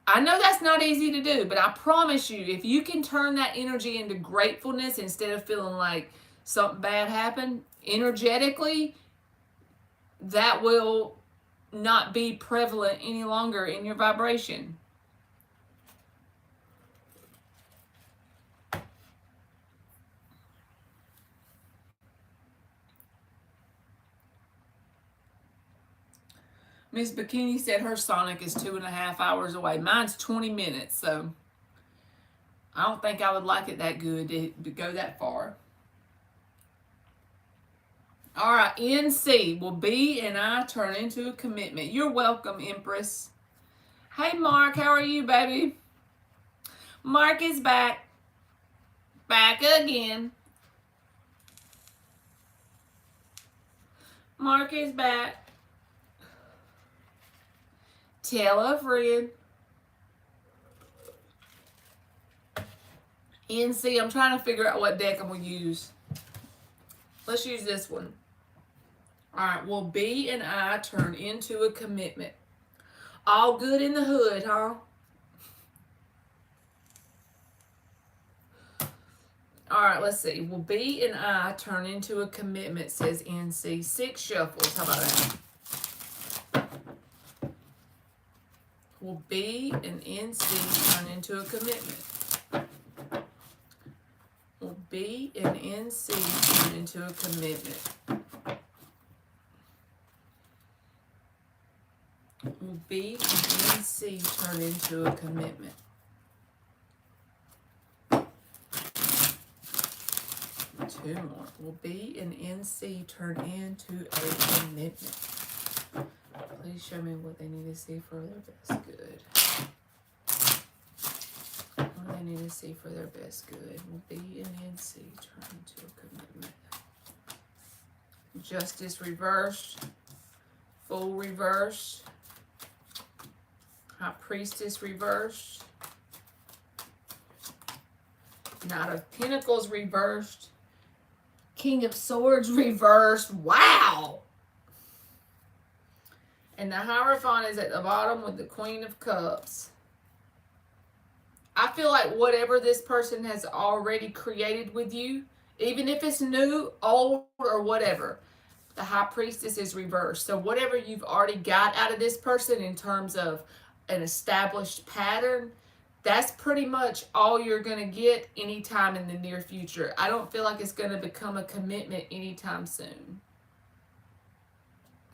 I know that's not easy to do, but I promise you, if you can turn that energy into gratefulness instead of feeling like something bad happened, energetically, that will not be prevalent any longer in your vibration. Miss Bikini said her Sonic is 2.5 hours away. Mine's 20 minutes, so I don't think I would like it that good to go that far. All right, NC, will B and I turn into a commitment? You're welcome, Empress. Hey, Mark, how are you, baby? Mark is back. Back again. Mark is back. Tell a friend. NC, I'm trying to figure out what deck I'm going to use. Let's use this one. All right, will B and I turn into a commitment? All good in the hood, huh? All right, let's see. Will B and I turn into a commitment, says NC. 6 shuffles. How about that? Will B and NC turn into a commitment? Will B and NC turn into a commitment? Will B and NC turn into a commitment? Two more. Will B and NC turn into a commitment? Please show me what they need to see for their best good. What do they need to see for their best good? Will B and NC turn into a commitment? Justice reversed. Fool reversed. High Priestess reversed. Knight of Pentacles reversed. King of Swords reversed. Wow! And the Hierophant is at the bottom with the Queen of Cups. I feel like whatever this person has already created with you, even if it's new, old, or whatever, the High Priestess is reversed. So whatever you've already got out of this person in terms of an established pattern, that's pretty much all you're going to get anytime in the near future. I don't feel like it's going to become a commitment anytime soon.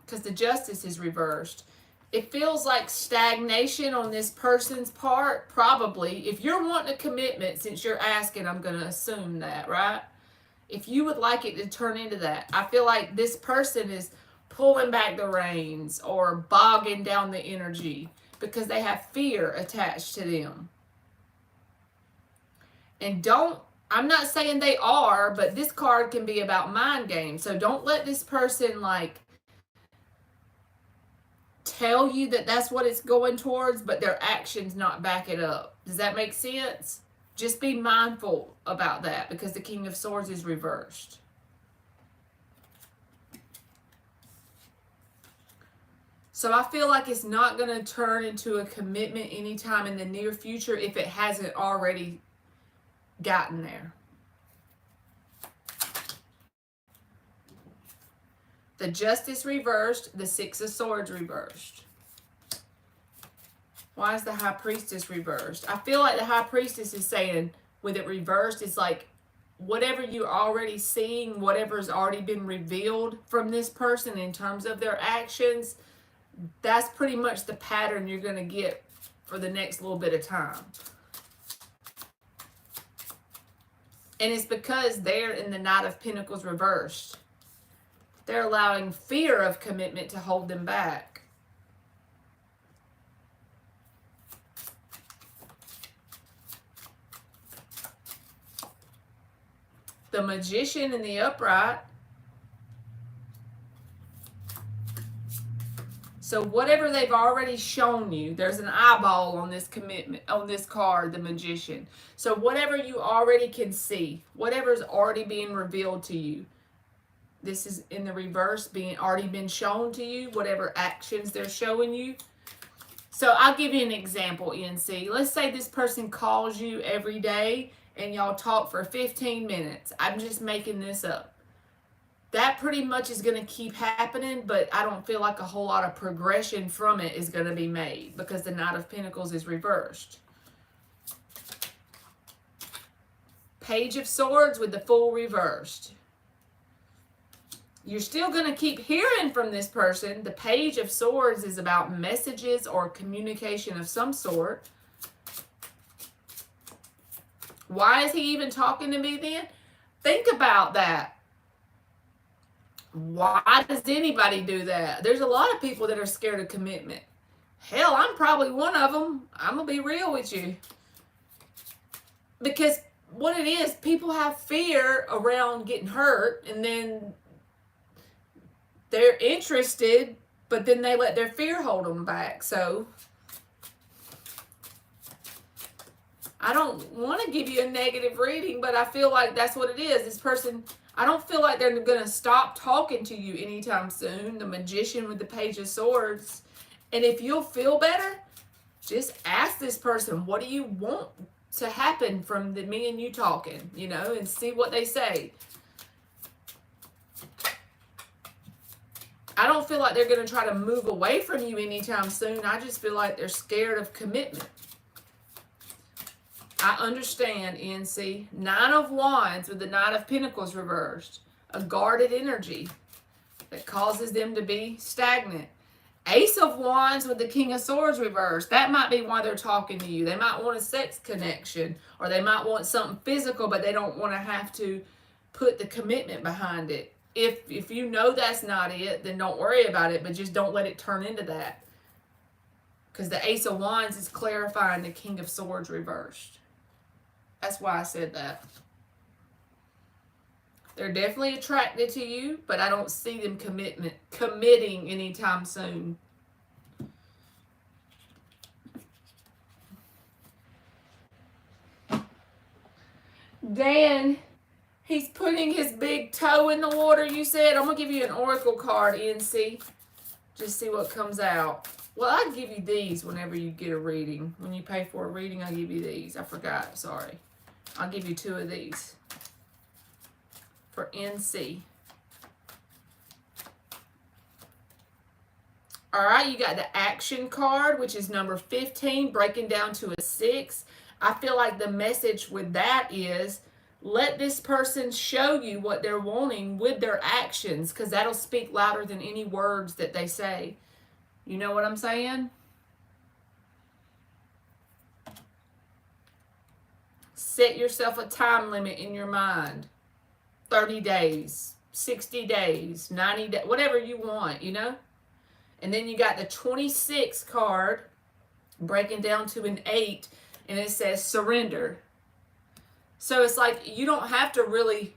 Because the Justice is reversed. It feels like stagnation on this person's part, probably. If you're wanting a commitment, since you're asking, I'm going to assume that, right? If you would like it to turn into that, I feel like this person is pulling back the reins or bogging down the energy because they have fear attached to them. And I'm not saying they are, but this card can be about mind games. So don't let this person like tell you that that's what it's going towards, but their actions not back it up. Does that make sense? Just be mindful about that because the King of Swords is reversed. So I feel like it's not going to turn into a commitment anytime in the near future if it hasn't already gotten there. The Justice reversed, the Six of Swords reversed. Why is the High Priestess reversed? I feel like the High Priestess is saying, with it reversed, it's like whatever you're already seeing, whatever's already been revealed from this person in terms of their actions, that's pretty much the pattern you're going to get for the next little bit of time. And it's because they're in the Knight of Pentacles reversed. They're allowing fear of commitment to hold them back. The Magician in the upright. So whatever they've already shown you, there's an eyeball on this commitment, on this card, the Magician. So whatever you already can see, whatever's already being revealed to you, this is in the reverse, being already been shown to you, whatever actions they're showing you. So I'll give you an example, NC. Let's say this person calls you every day and y'all talk for 15 minutes. I'm just making this up. That pretty much is going to keep happening, but I don't feel like a whole lot of progression from it is going to be made because the Knight of Pentacles is reversed. Page of Swords with the Fool reversed. You're still going to keep hearing from this person. The Page of Swords is about messages or communication of some sort. Why is he even talking to me then? Think about that. Why does anybody do that? There's a lot of people that are scared of commitment. Hell, I'm probably one of them. I'm going to be real with you. Because what it is, people have fear around getting hurt, and then they're interested, but then they let their fear hold them back. So I don't want to give you a negative reading, but I feel like that's what it is. This person, I don't feel like they're going to stop talking to you anytime soon. The Magician with the Page of Swords. And if you'll feel better, just ask this person, what do you want to happen from me and you talking, you know, and see what they say. I don't feel like they're going to try to move away from you anytime soon. I just feel like they're scared of commitment. I understand, NC. Nine of Wands with the Knight of Pentacles reversed. A guarded energy that causes them to be stagnant. Ace of Wands with the King of Swords reversed. That might be why they're talking to you. They might want a sex connection, or they might want something physical, but they don't want to have to put the commitment behind it. If you know that's not it, then don't worry about it, but just don't let it turn into that. Because the Ace of Wands is clarifying the King of Swords reversed. That's why I said that. They're definitely attracted to you, but I don't see them committing anytime soon. Dan, he's putting his big toe in the water, you said. I'm going to give you an oracle card, NC. Just see what comes out. Well, I give you these whenever you get a reading. When you pay for a reading, I give you these. I forgot. Sorry. I'll give you 2 of these for NC. All right, you got the action card, which is number 15, breaking down to a 6. I feel like the message with that is, let this person show you what they're wanting with their actions, because that'll speak louder than any words that they say. You know what I'm saying? Set yourself a time limit in your mind. 30 days, 60 days, 90 days, whatever you want, you know? And then you got the 26 card, breaking down to an 8, and it says surrender. So it's like you don't have to really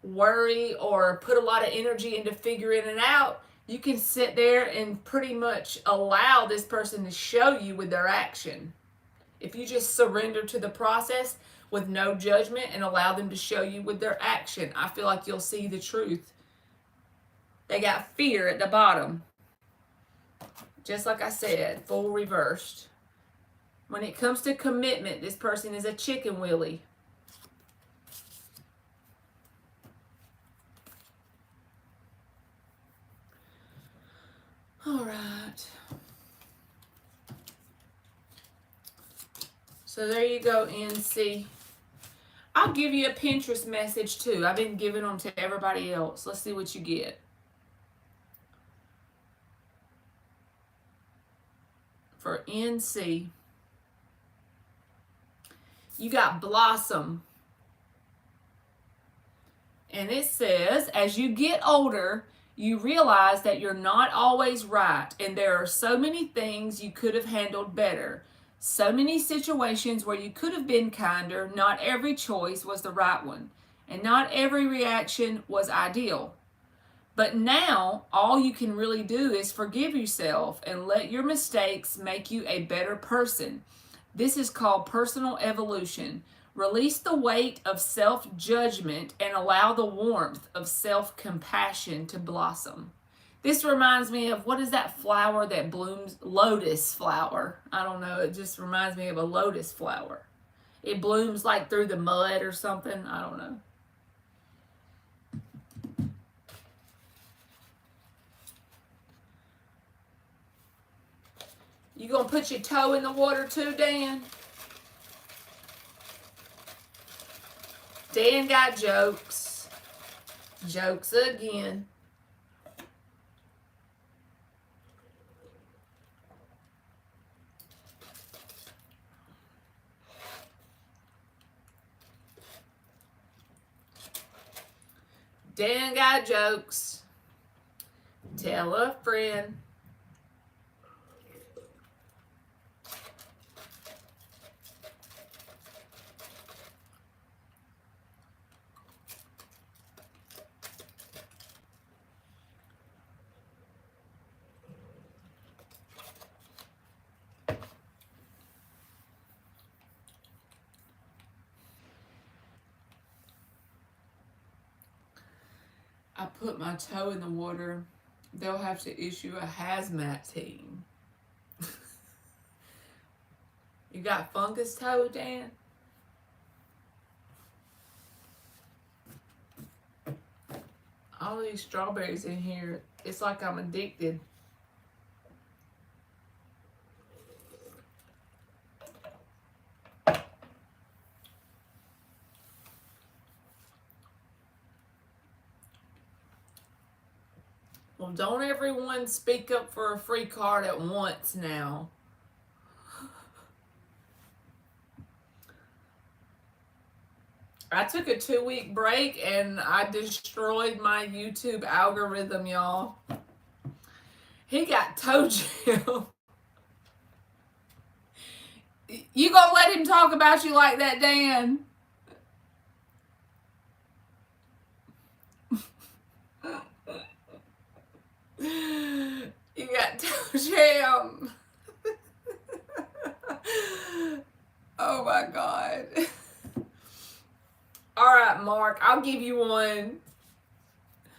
worry or put a lot of energy into figuring it out. You can sit there and pretty much allow this person to show you with their action. If you just surrender to the process with no judgment and allow them to show you with their action, I feel like you'll see the truth. They got fear at the bottom. Just like I said, full reversed. When it comes to commitment, this person is a chicken willy. All right. So there you go, NC. I'll give you a Pinterest message too. I've been giving them to everybody else. Let's see what you get. For NC, you got Blossom. And it says, as you get older, you realize that you're not always right, and there are so many things you could have handled better. So many situations where you could have been kinder. Not every choice was the right one, and not every reaction was ideal. But now, all you can really do is forgive yourself and let your mistakes make you a better person. This is called personal evolution. Release the weight of self-judgment and allow the warmth of self-compassion to blossom. This reminds me of, what is that flower that blooms? Lotus flower. I don't know. It just reminds me of a lotus flower. It blooms like through the mud or something. I don't know. You gonna put your toe in the water too, Dan? Dan got jokes. Jokes again. Dan got jokes. Tell a friend. I put my toe in the water, they'll have to issue a hazmat team. You got fungus toe, Dan? All these strawberries in here, it's like I'm addicted. Well, don't everyone speak up for a free card at once now. I took a 2-week break and I destroyed my YouTube algorithm, y'all. He got toe jam. You gonna let him talk about you like that, Dan? You got toe jam. Oh my God. All right, Mark, I'll give you one.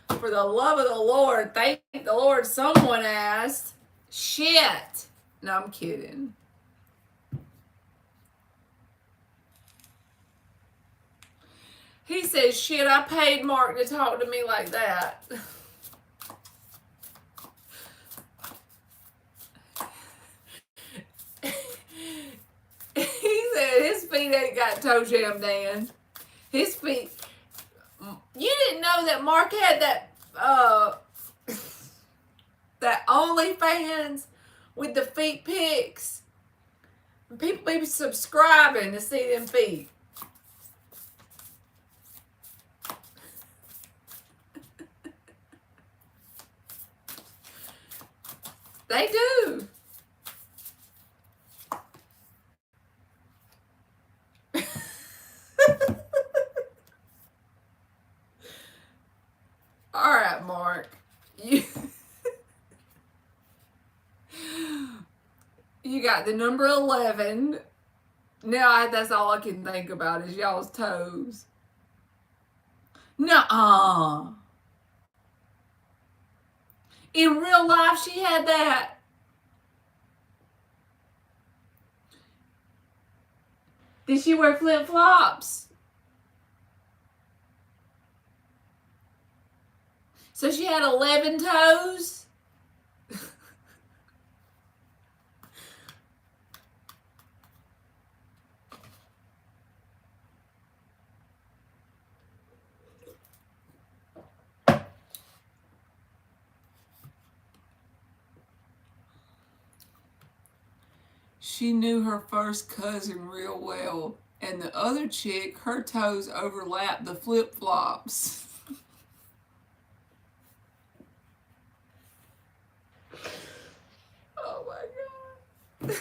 For the love of the Lord, thank the Lord someone asked. Shit. No, I'm kidding. He says, shit, I paid Mark to talk to me like that. He said his feet ain't got toe jam, Dan. His feet. You didn't know that Mark had that that OnlyFans with the feet pics. People be subscribing to see them feet. They do. All right, Mark. You got the number 11. Now that's all I can think about is y'all's toes. Nuh-uh. In real life, she had that. Did she wear flip-flops? So she had 11 toes? She knew her first cousin real well, and the other chick, her toes overlapped the flip-flops. Oh my God.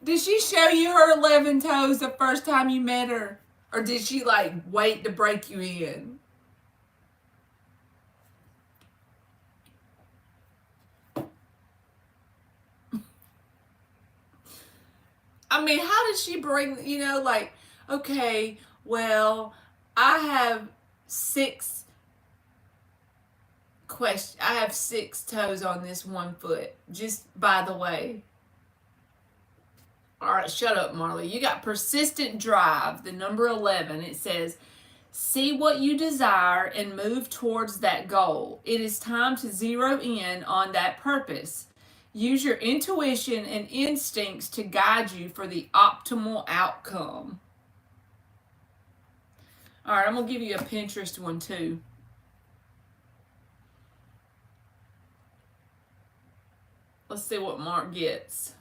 Did she show you her 11 toes the first time you met her? Or did she like wait to break you in? I mean, how did she bring, like, okay, well, I have six toes on this one foot, just by the way. All right, shut up, Marley. You got persistent drive, the number 11. It says, see what you desire and move towards that goal. It is time to zero in on that purpose. Use your intuition and instincts to guide you for the optimal outcome. All right, I'm going to give you a Pinterest one too. Let's see what Mark gets.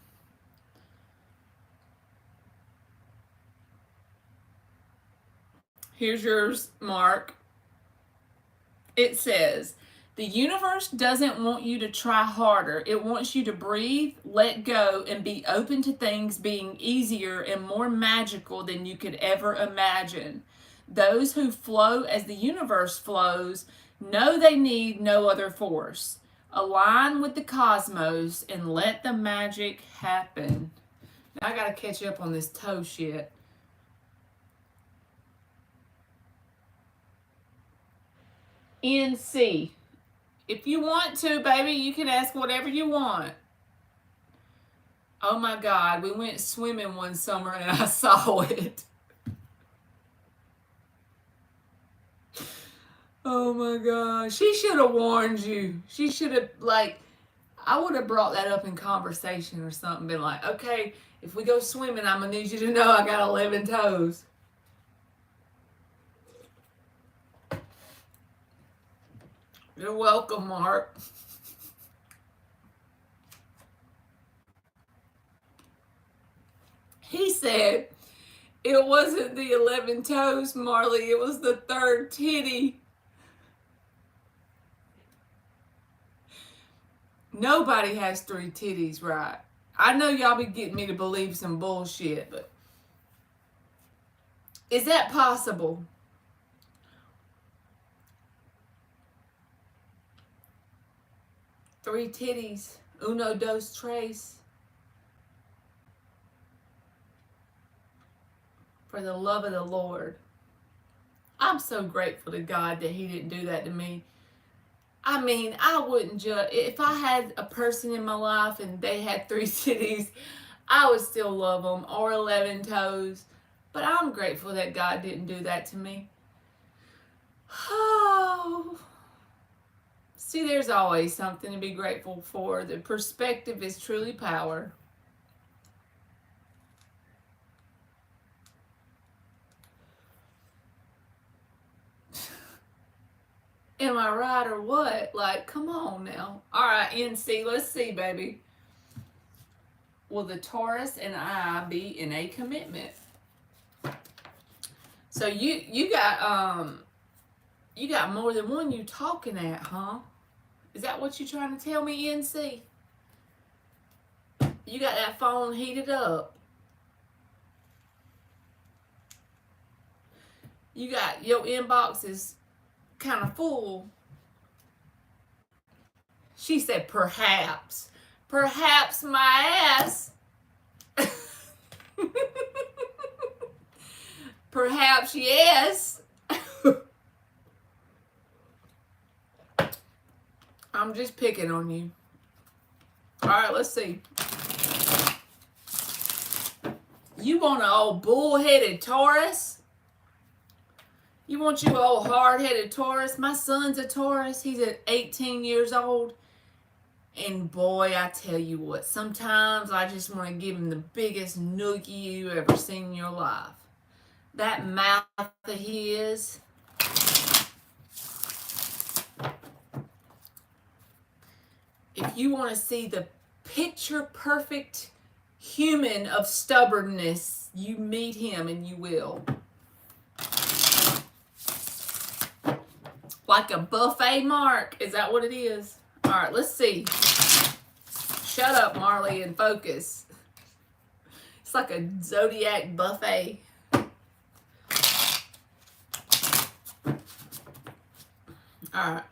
Here's yours, Mark. It says, the universe doesn't want you to try harder. It wants you to breathe, let go, and be open to things being easier and more magical than you could ever imagine. Those who flow as the universe flows know they need no other force. Align with the cosmos and let the magic happen. Now I gotta catch up on this toe shit. NC. If you want to, baby, you can ask whatever you want. Oh my God, we went swimming one summer and I saw it. Oh my God. She should have warned you. She should have, I would have brought that up in conversation or something. Been like, okay, if we go swimming, I'm going to need you to know I got 11 toes. You're welcome, Mark. He said it wasn't the 11 toes, Marley. It was the third titty. Nobody has 3 titties, right? I know y'all be getting me to believe some bullshit, but is that possible? Three titties. Uno, dos, tres. For the love of the Lord. I'm so grateful to God that He didn't do that to me. I mean, I wouldn't judge. If I had a person in my life and they had 3 titties, I would still love them, or 11 toes. But I'm grateful that God didn't do that to me. Oh. See, there's always something to be grateful for. The perspective is truly power. Am I right or what? Like, come on now. All right, NC, let's see, baby. Will the Taurus and I be in a commitment? So you got more than one you talking at, huh? Is that what you trying to tell me, NC? You got that phone heated up. You got your inbox is kind of full. She said, perhaps. Perhaps my ass. Perhaps yes. I'm just picking on you. All right, let's see. You want an old bull-headed Taurus? You want you old hard-headed Taurus? My son's a Taurus. He's at 18 years old. And boy, I tell you what, sometimes I just want to give him the biggest noogie you ever seen in your life. That mouth of his. If you want to see the picture perfect human of stubbornness, you meet him and you will. Like a buffet, Mark. Is that what it is? All right, let's see. Shut up, Marley, and focus. It's like a zodiac buffet. All right.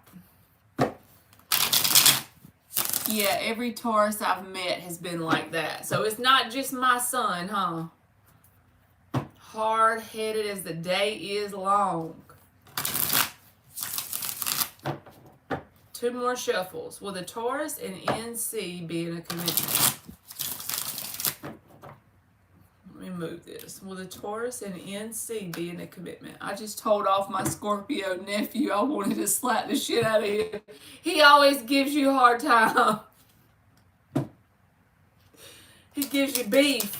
Yeah, every Taurus I've met has been like that. So it's not just my son, huh? Hard-headed as the day is long. 2 more shuffles. Will the Taurus and NC be in a commitment? Let me move this. Will the Taurus and NC be in a commitment? I just told off my Scorpio nephew. I wanted to slap the shit out of him. He always gives you a hard time. He gives you beef.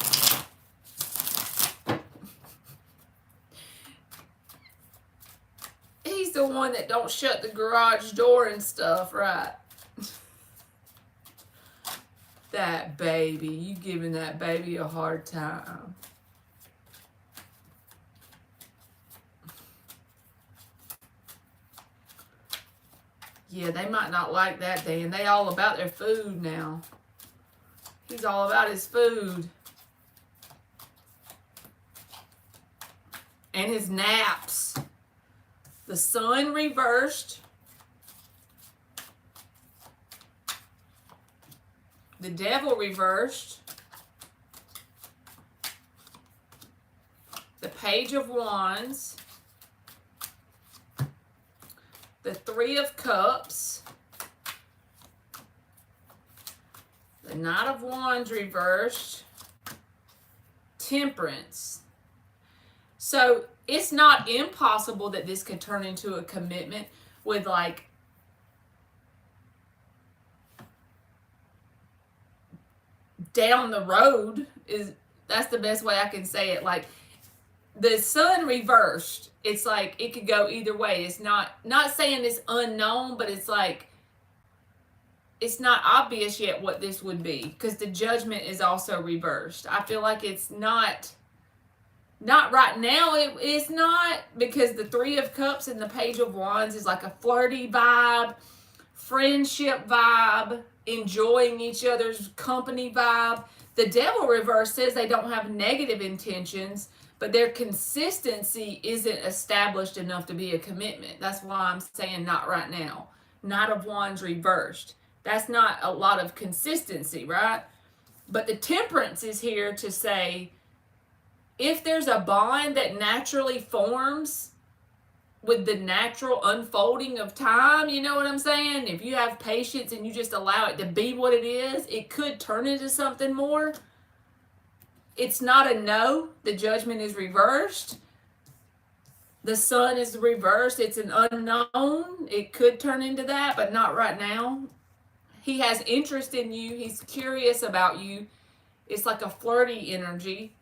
He's the one that don't shut the garage door and stuff, right? That baby. You giving that baby a hard time. Yeah, they might not like that, Dan. They all about their food now. He's all about his food. And his naps. The sun reversed. The devil reversed. The Page of Wands. The 3 of Cups. The Knight of Wands reversed. Temperance. So it's not impossible that this could turn into a commitment with like down the road. That's the best way I can say it. Like the sun reversed. It's like it could go either way. It's not saying it's unknown, but it's like it's not obvious yet what this would be because the Judgment is also reversed. I feel like it's not right now. It's not, because the 3 of Cups and the Page of Wands is like a flirty vibe, friendship vibe, enjoying each other's company vibe. The Devil reverse says they don't have negative intentions, but their consistency isn't established enough to be a commitment. That's why I'm saying not right now. Knight of Wands reversed. That's not a lot of consistency, right? But the Temperance is here to say, if there's a bond that naturally forms with the natural unfolding of time, you know what I'm saying? If you have patience and you just allow it to be what it is, it could turn into something more. It's not a no. The Judgment is reversed. The sun is reversed. It's an unknown. It could turn into that, but not right now. He has interest in you. He's curious about you. It's like a flirty energy.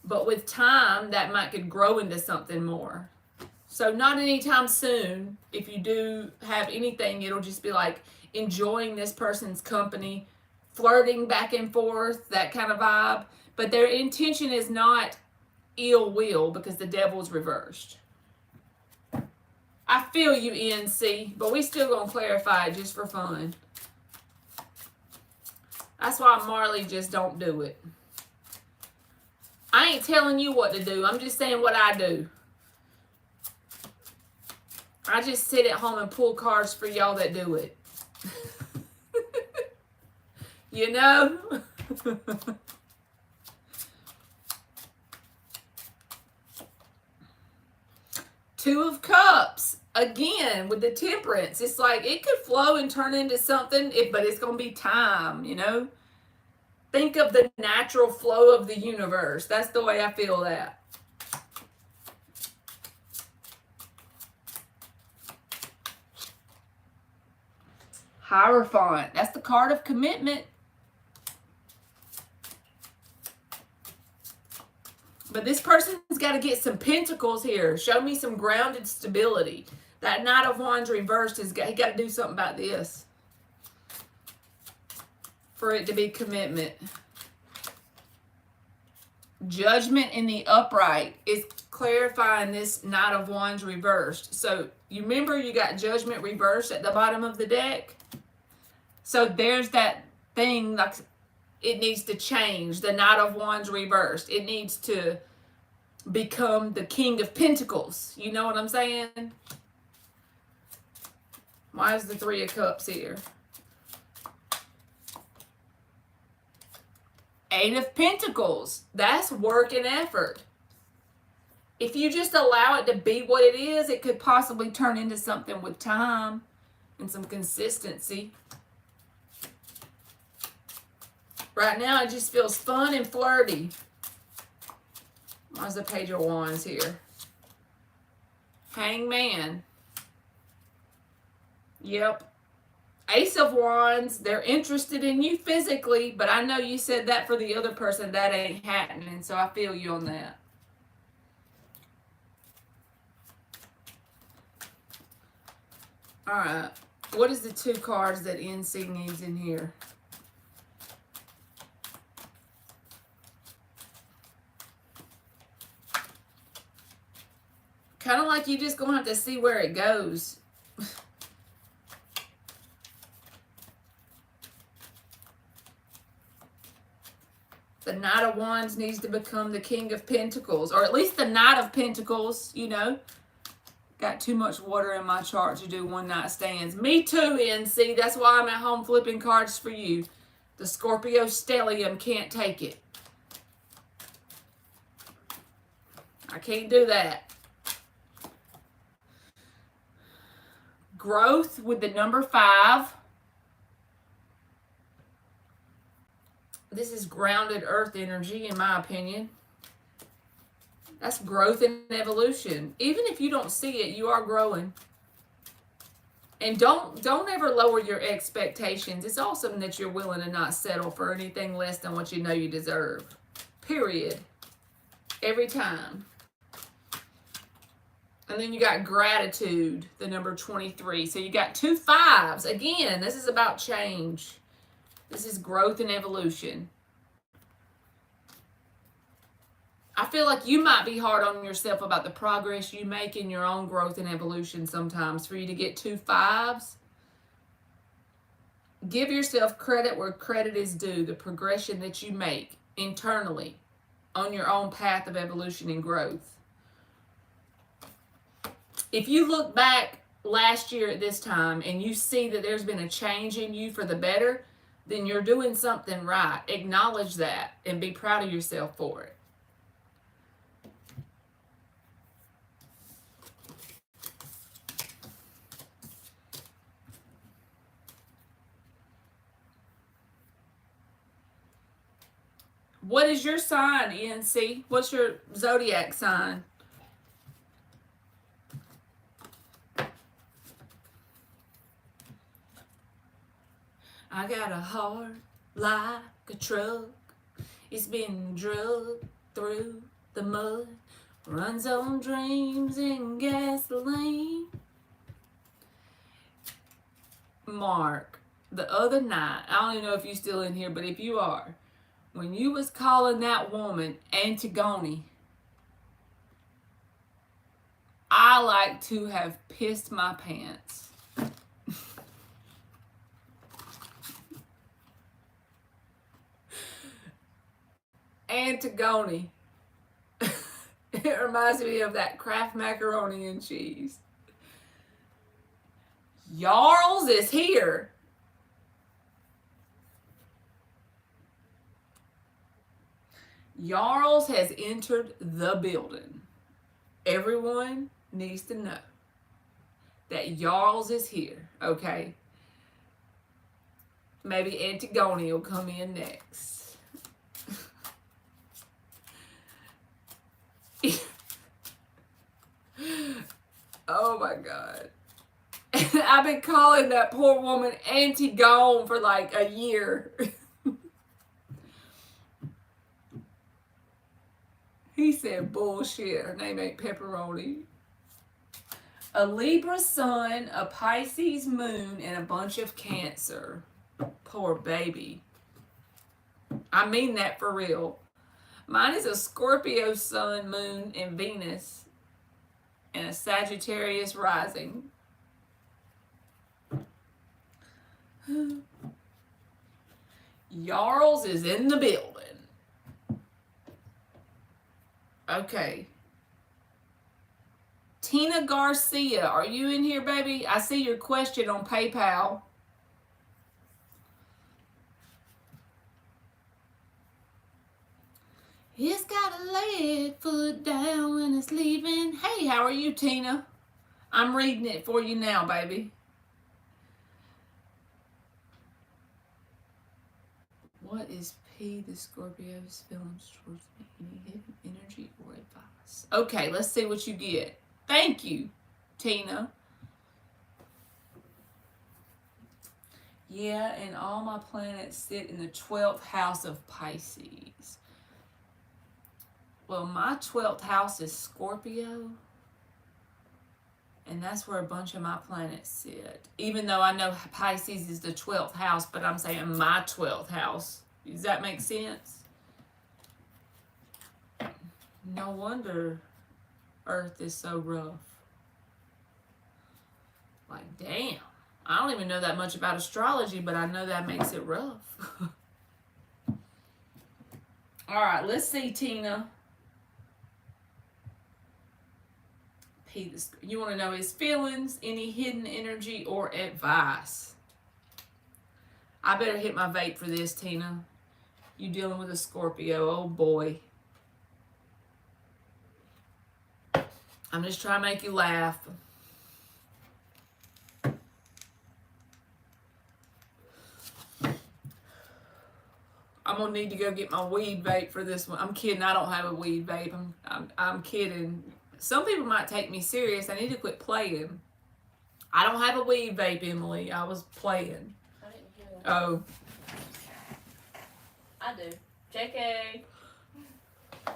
But with time, that could grow into something more. So not anytime soon. If you do have anything, it'll just be like enjoying this person's company, flirting back and forth, that kind of vibe. But their intention is not ill will because the Devil's reversed. I feel you, NC, but we still gonna clarify it just for fun. That's why Marley just don't do it. I ain't telling you what to do. I'm just saying what I do. I just sit at home and pull cards for y'all that do it. You know? 2 of Cups. Again, with the Temperance. It's like it could flow and turn into something, but it's going to be time, you know? Think of the natural flow of the universe. That's the way I feel that. Hierophant. That's the card of commitment. But this person's got to get some pentacles here. Show me some grounded stability. That Knight of Wands reversed, he got to do something about this. for it to be commitment. Judgment in the upright is clarifying this Knight of Wands reversed. So you remember you got Judgment reversed at the bottom of the deck? So there's that thing, like it needs to change. The Knight of Wands reversed. It needs to become the King of Pentacles. You know what I'm saying? Why is the Three of Cups here? Eight of Pentacles. That's work and effort. If you just allow it to be what it is, it could possibly turn into something with time and some consistency. Right now, it just feels fun and flirty. Why's the Page of Wands here? Hangman. Yep. Ace of Wands, they're interested in you physically, but I know you said that for the other person. That ain't happening, so I feel you on that. All right. What is the two cards that NC needs in here? Kind of like you just going to have to see where it goes. The Knight of Wands needs to become the King of Pentacles, or at least the Knight of Pentacles, you know. Got too much water in my chart to do one night stands. Me too, NC. That's why I'm at home flipping cards for you. The Scorpio stellium can't take it. I can't do that. Growth with the number 5. This is grounded earth energy, in my opinion. That's growth and evolution. Even if you don't see it, you are growing. And don't ever lower your expectations. It's awesome that you're willing to not settle for anything less than what you know you deserve. Period. Every time. And then you got gratitude, the number 23. So you got 2 5s. Again, this is about change. This is growth and evolution. I feel like you might be hard on yourself about the progress you make in your own growth and evolution sometimes. For you to get 2 5s, give yourself credit where credit is due. The progression that you make internally on your own path of evolution and growth. If you look back last year at this time and you see that there's been a change in you for the better, then you're doing something right. Acknowledge that and be proud of yourself for it. What is your sign, ENC? What's your zodiac sign? I got a heart like a truck. It's been drugged through the mud. Runs on dreams and gasoline. Mark, the other night, I don't even know if you're still in here, but if you are, when you was calling that woman Antigone, I like to have pissed my pants. Antigone. It reminds me of that Kraft macaroni and cheese. Jarls is here. Jarls has entered the building. Everyone needs to know that Jarls is here, okay? Maybe Antigone will come in next. Oh my God. I've been calling that poor woman Antigone for like a year. He said bullshit. Her name ain't Pepperoni. A Libra sun, a Pisces moon, and a bunch of Cancer. Poor baby. I mean that for real. Mine is a Scorpio sun, moon, and Venus, and a Sagittarius rising. Yarls is in the building. Okay. Tina Garcia, are you in here, baby? I see your question on PayPal. It's got a leg foot down when it's leaving. Hey, how are you, Tina? I'm reading it for you now, baby. What is P, the Scorpio's feelings towards me? Any hidden energy or advice? Okay, let's see what you get. Thank you, Tina. Yeah, and all my planets sit in the 12th house of Pisces. Well, my 12th house is Scorpio, and that's where a bunch of my planets sit. Even though I know Pisces is the 12th house, but I'm saying my 12th house. Does that make sense? No wonder Earth is so rough. Like, damn. I don't even know that much about astrology, but I know that makes it rough. All right, let's see, Tina. You want to know his feelings, any hidden energy, or advice? I better hit my vape for this, Tina. You dealing with a Scorpio, oh boy. I'm just trying to make you laugh. I'm gonna need to go get my weed vape for this one. I'm kidding. I don't have a weed vape. I'm kidding. Some people might take me serious. I need to quit playing. I don't have a weed vape, Emily. I was playing. I didn't hear that. Oh. I do. JK.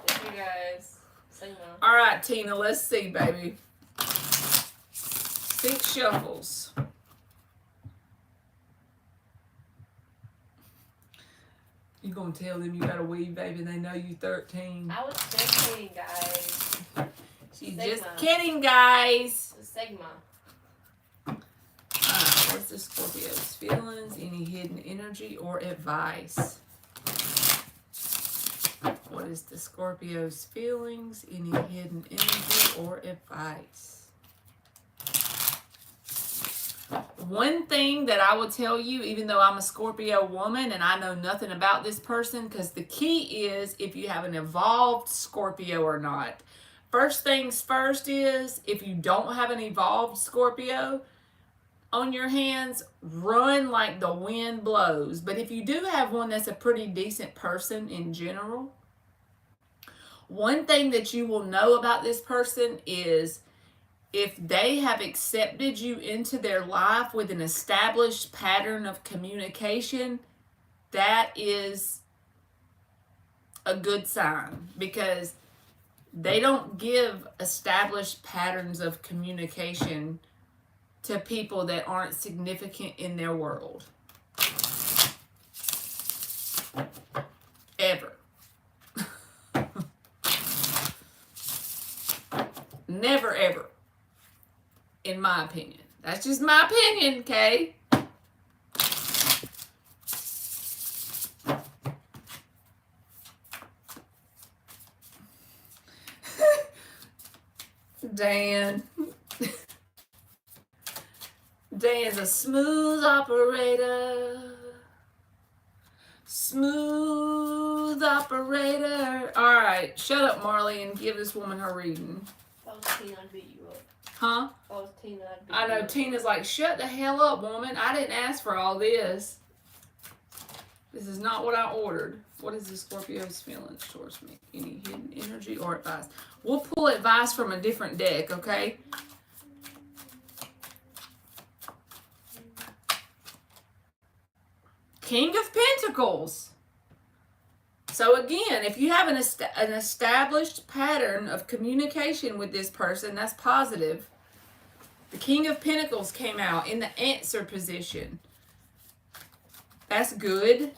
Thank you guys. Sigma. All right, Tina. Let's see, baby. 6 shuffles. You gonna tell them you got a weed vape and they know you 13. I was joking, guys. She's Sigma. just kidding, guys. Sigma. What's the Scorpio's feelings? Any hidden energy or advice? What is the Scorpio's feelings? Any hidden energy or advice? One thing that I will tell you, even though I'm a Scorpio woman and I know nothing about this person, because the key is if you have an evolved Scorpio or not. First things first is, if you don't have an evolved Scorpio on your hands, run like the wind blows. But if you do have one that's a pretty decent person in general, one thing that you will know about this person is if they have accepted you into their life with an established pattern of communication, that is a good sign, because they don't give established patterns of communication to people that aren't significant in their world. Ever. Never, ever. In my opinion. That's just my opinion, okay? Dan. Dan's a smooth operator. Smooth operator. All right, shut up, Marley, and give this woman her reading. If I was Tina, I'd beat you up. Huh? If I was Tina, I'd beat I know you up. Tina's like, shut the hell up, woman. I didn't ask for all this. This is not what I ordered. What is the Scorpio's feelings towards me? Any hidden energy or advice? We'll pull advice from a different deck, okay? King of Pentacles. So again, if you have an established pattern of communication with this person, that's positive. The King of Pentacles came out in the answer position. That's good.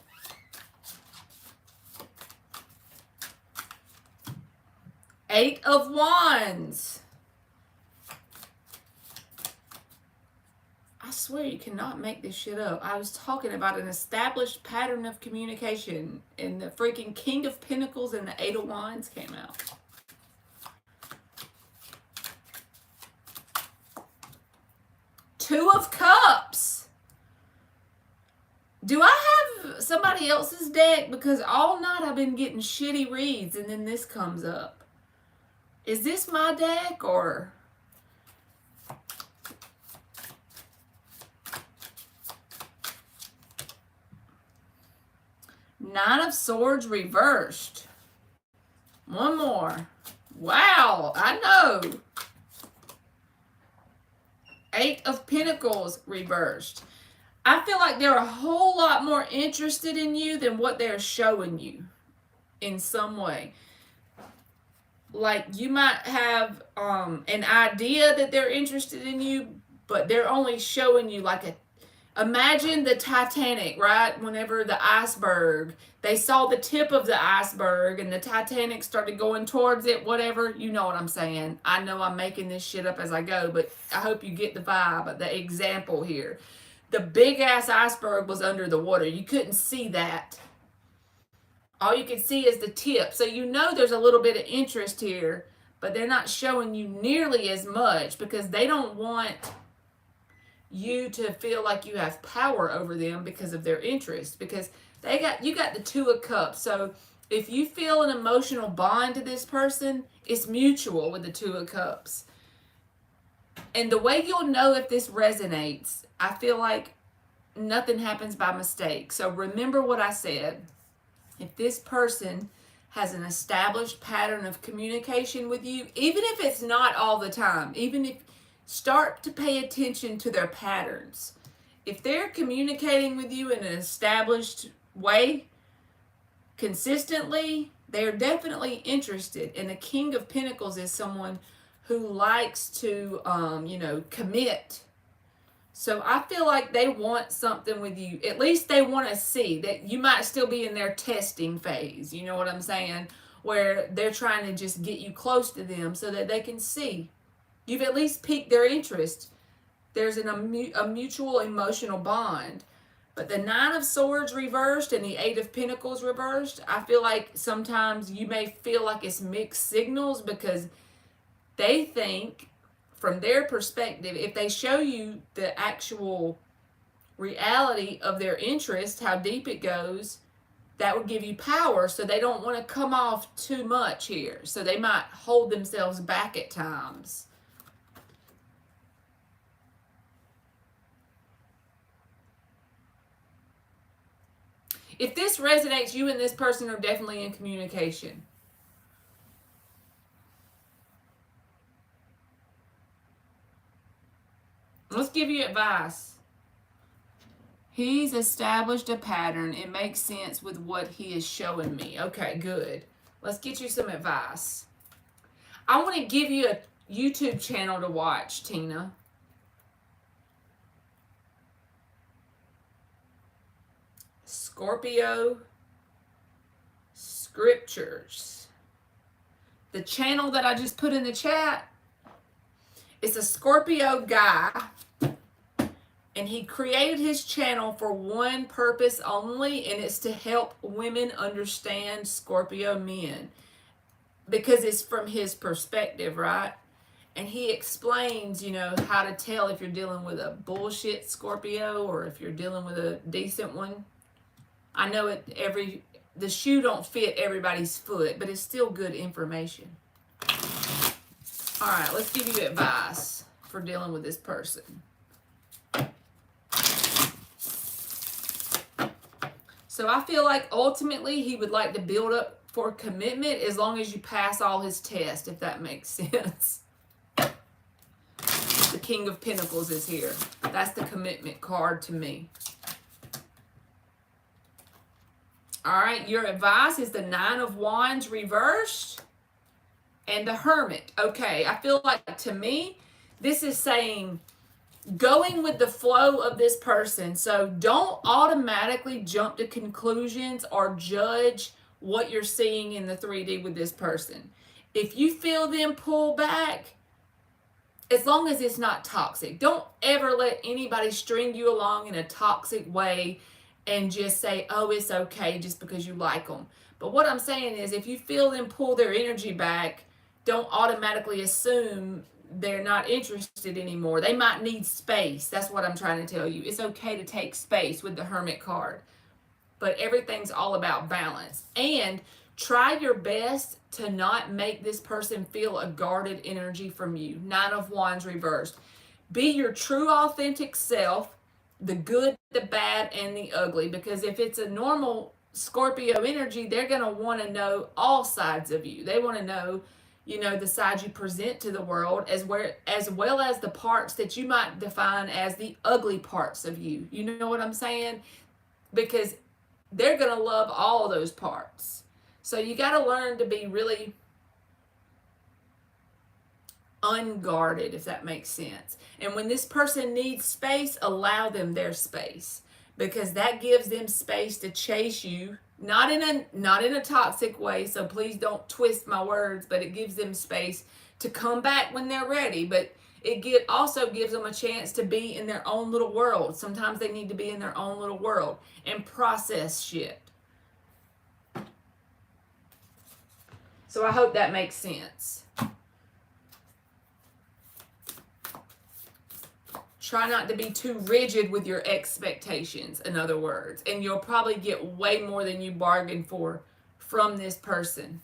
Eight of Wands. I swear you cannot make this shit up. I was talking about an established pattern of communication, and the freaking King of Pentacles and the Eight of Wands came out. Two of Cups. Do I have somebody else's deck? Because all night I've been getting shitty reads and then this comes up. Is this my deck or... Nine of Swords reversed. One more. Wow, I know. Eight of Pentacles reversed. I feel like they're a whole lot more interested in you than what they're showing you in some way. Like you might have an idea that they're interested in you, but they're only showing you like a... Imagine the Titanic, right? Whenever the iceberg, they saw the tip of the iceberg and the Titanic started going towards it, whatever. You know what I'm saying. I know I'm making this shit up as I go, but I hope you get the vibe, the example here. The big ass iceberg was under the water. You couldn't see that. All you could see is the tip. So you know there's a little bit of interest here, but they're not showing you nearly as much because they don't want you to feel like you have power over them because of their interest, because you got the Two of Cups. So if you feel an emotional bond to this person, it's mutual with the Two of Cups. And the way you'll know if this resonates, I feel like nothing happens by mistake. So remember what I said. If this person has an established pattern of communication with you, even if it's not all the time, even if... Start to pay attention to their patterns. If they're communicating with you in an established way, consistently, they're definitely interested. And the King of Pentacles is someone who likes to, commit. So I feel like they want something with you. At least they want to see that you might still be in their testing phase. You know what I'm saying? Where they're trying to just get you close to them so that they can see. You've at least piqued their interest. There's a mutual emotional bond. But the Nine of Swords reversed and the Eight of Pentacles reversed, I feel like sometimes you may feel like it's mixed signals because they think, from their perspective, if they show you the actual reality of their interest, how deep it goes, that would give you power. So they don't want to come off too much here. So they might hold themselves back at times. If this resonates, you and this person are definitely in communication. Let's give you advice. He's established a pattern. It makes sense with what he is showing me. Okay, good. Let's get you some advice. I want to give you a YouTube channel to watch, Tina. Scorpio Scriptures. The channel that I just put in the chat, it's a Scorpio guy, and he created his channel for one purpose only, and it's to help women understand Scorpio men, because it's from his perspective, right? And he explains, how to tell if you're dealing with a bullshit Scorpio or if you're dealing with a decent one. I know the shoe don't fit everybody's foot, but it's still good information. All right, let's give you advice for dealing with this person. So I feel like ultimately he would like to build up for commitment as long as you pass all his tests, if that makes sense. The King of Pentacles is here. That's the commitment card to me. All right, your advice is the Nine of Wands reversed and the Hermit. Okay, I feel like to me, this is saying going with the flow of this person. So don't automatically jump to conclusions or judge what you're seeing in the 3D with this person. If you feel them pull back, as long as it's not toxic, don't ever let anybody string you along in a toxic way and just say, oh, it's okay just because you like them. But what I'm saying is, if you feel them pull their energy back, don't automatically assume they're not interested anymore. They might need space. That's what I'm trying to tell you. It's okay to take space with the Hermit card. But everything's all about balance. And try your best to not make this person feel a guarded energy from you. 9 of Wands reversed. Be your true authentic self, the good, the bad, and the ugly. Because if it's a normal Scorpio energy, they're going to want to know all sides of you. They want to know, the side you present to the world, as well as the parts that you might define as the ugly parts of you. You know what I'm saying? Because they're going to love all those parts. So you got to learn to be really unguarded, if that makes sense. And when this person needs space, allow them their space, because that gives them space to chase you, not in a toxic way. So please don't twist my words, but it gives them space to come back when they're ready. But it also gives them a chance to be in their own little world. Sometimes they need to be in their own little world and process shit. So I hope that makes sense. Try not to be too rigid with your expectations, in other words. And you'll probably get way more than you bargained for from this person.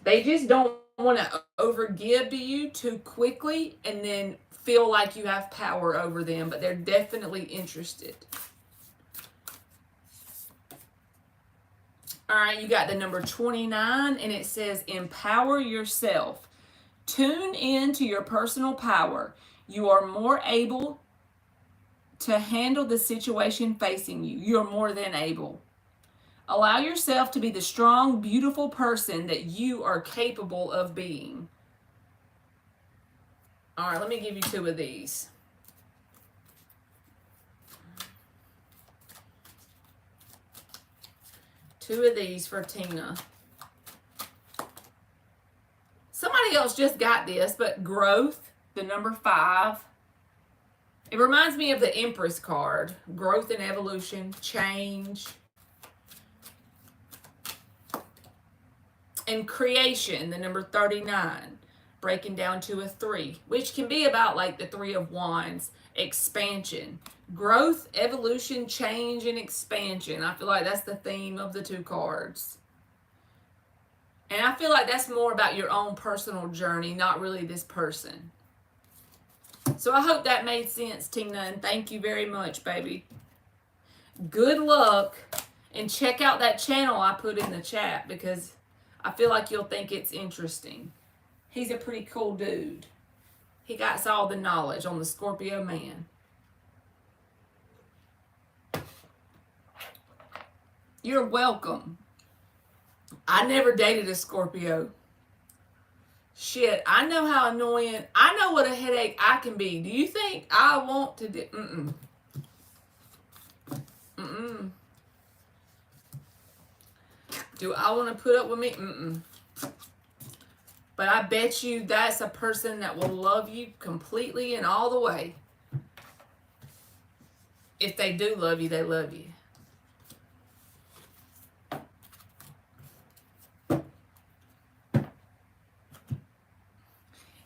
They just don't want to overgive to you too quickly and then feel like you have power over them, but they're definitely interested. All right, you got the number 29, and it says, empower yourself. Tune in to your personal power. You are more able to handle the situation facing you. You're more than able. Allow yourself to be the strong, beautiful person that you are capable of being. All right, let me give you 2 of these. Two of these for Tina. Somebody else just got this, but growth, the number 5. It reminds me of the Empress card. Growth and evolution, change. And creation, the number 39. Breaking down to a 3, which can be about like the 3 of Wands. Expansion. Growth, evolution, change, and expansion. I feel like that's the theme of the 2 cards. And I feel like that's more about your own personal journey, not really this person. So I hope that made sense, Tina, and thank you very much, baby. Good luck, and check out that channel I put in the chat, because I feel like you'll think it's interesting. He's a pretty cool dude. He got all the knowledge on the Scorpio man. You're welcome. I never dated a Scorpio. Shit, I know how annoying. I know what a headache I can be. Do you think I want to do? Do I want to put up with me? But I bet you that's a person that will love you completely and all the way. If they do love you, they love you.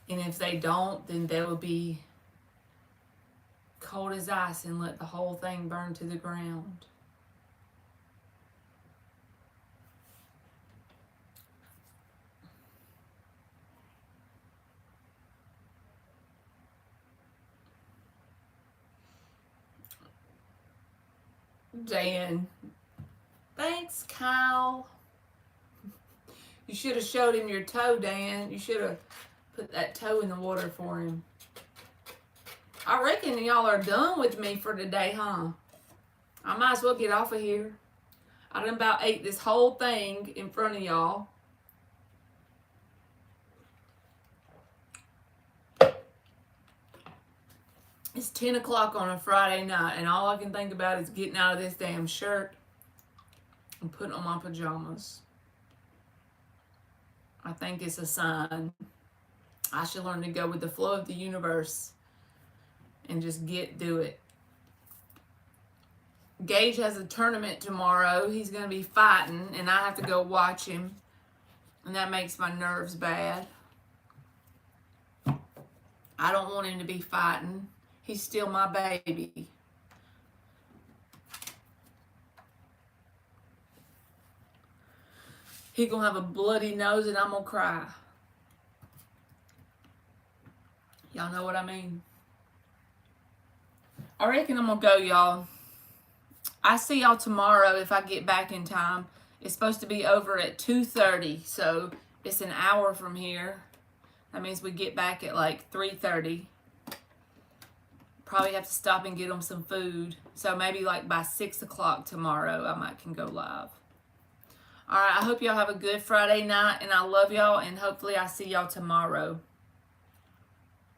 And if they don't, then they will be cold as ice and let the whole thing burn to the ground. Dan. Thanks, Kyle. You should have showed him your toe, Dan. You should have put that toe in the water for him. I reckon y'all are done with me for today, huh? I might as well get off of here. I done about ate this whole thing in front of y'all. It's 10 o'clock on a Friday night, and all I can think about is getting out of this damn shirt. and putting on my pajamas. I think it's a sign. I should learn to go with the flow of the universe and just get do it. Gage has a tournament tomorrow. He's going to be fighting, and I have to go watch him. And that makes my nerves bad. I don't want him to be fighting. He's still my baby. He gonna have a bloody nose and I'm gonna cry. Y'all know what I mean? I reckon I'm gonna go, y'all. I see y'all tomorrow if I get back in time. It's supposed to be over at 2:30, so it's an hour from here. That means we get back at like 3:30. Probably have to stop and get them some food. So maybe like by 6 o'clock tomorrow, I might can go live. All right, I hope y'all have a good Friday night, and I love y'all, and hopefully I see y'all tomorrow.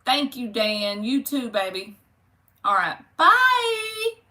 Thank you, Dan. You too, baby. All right, bye.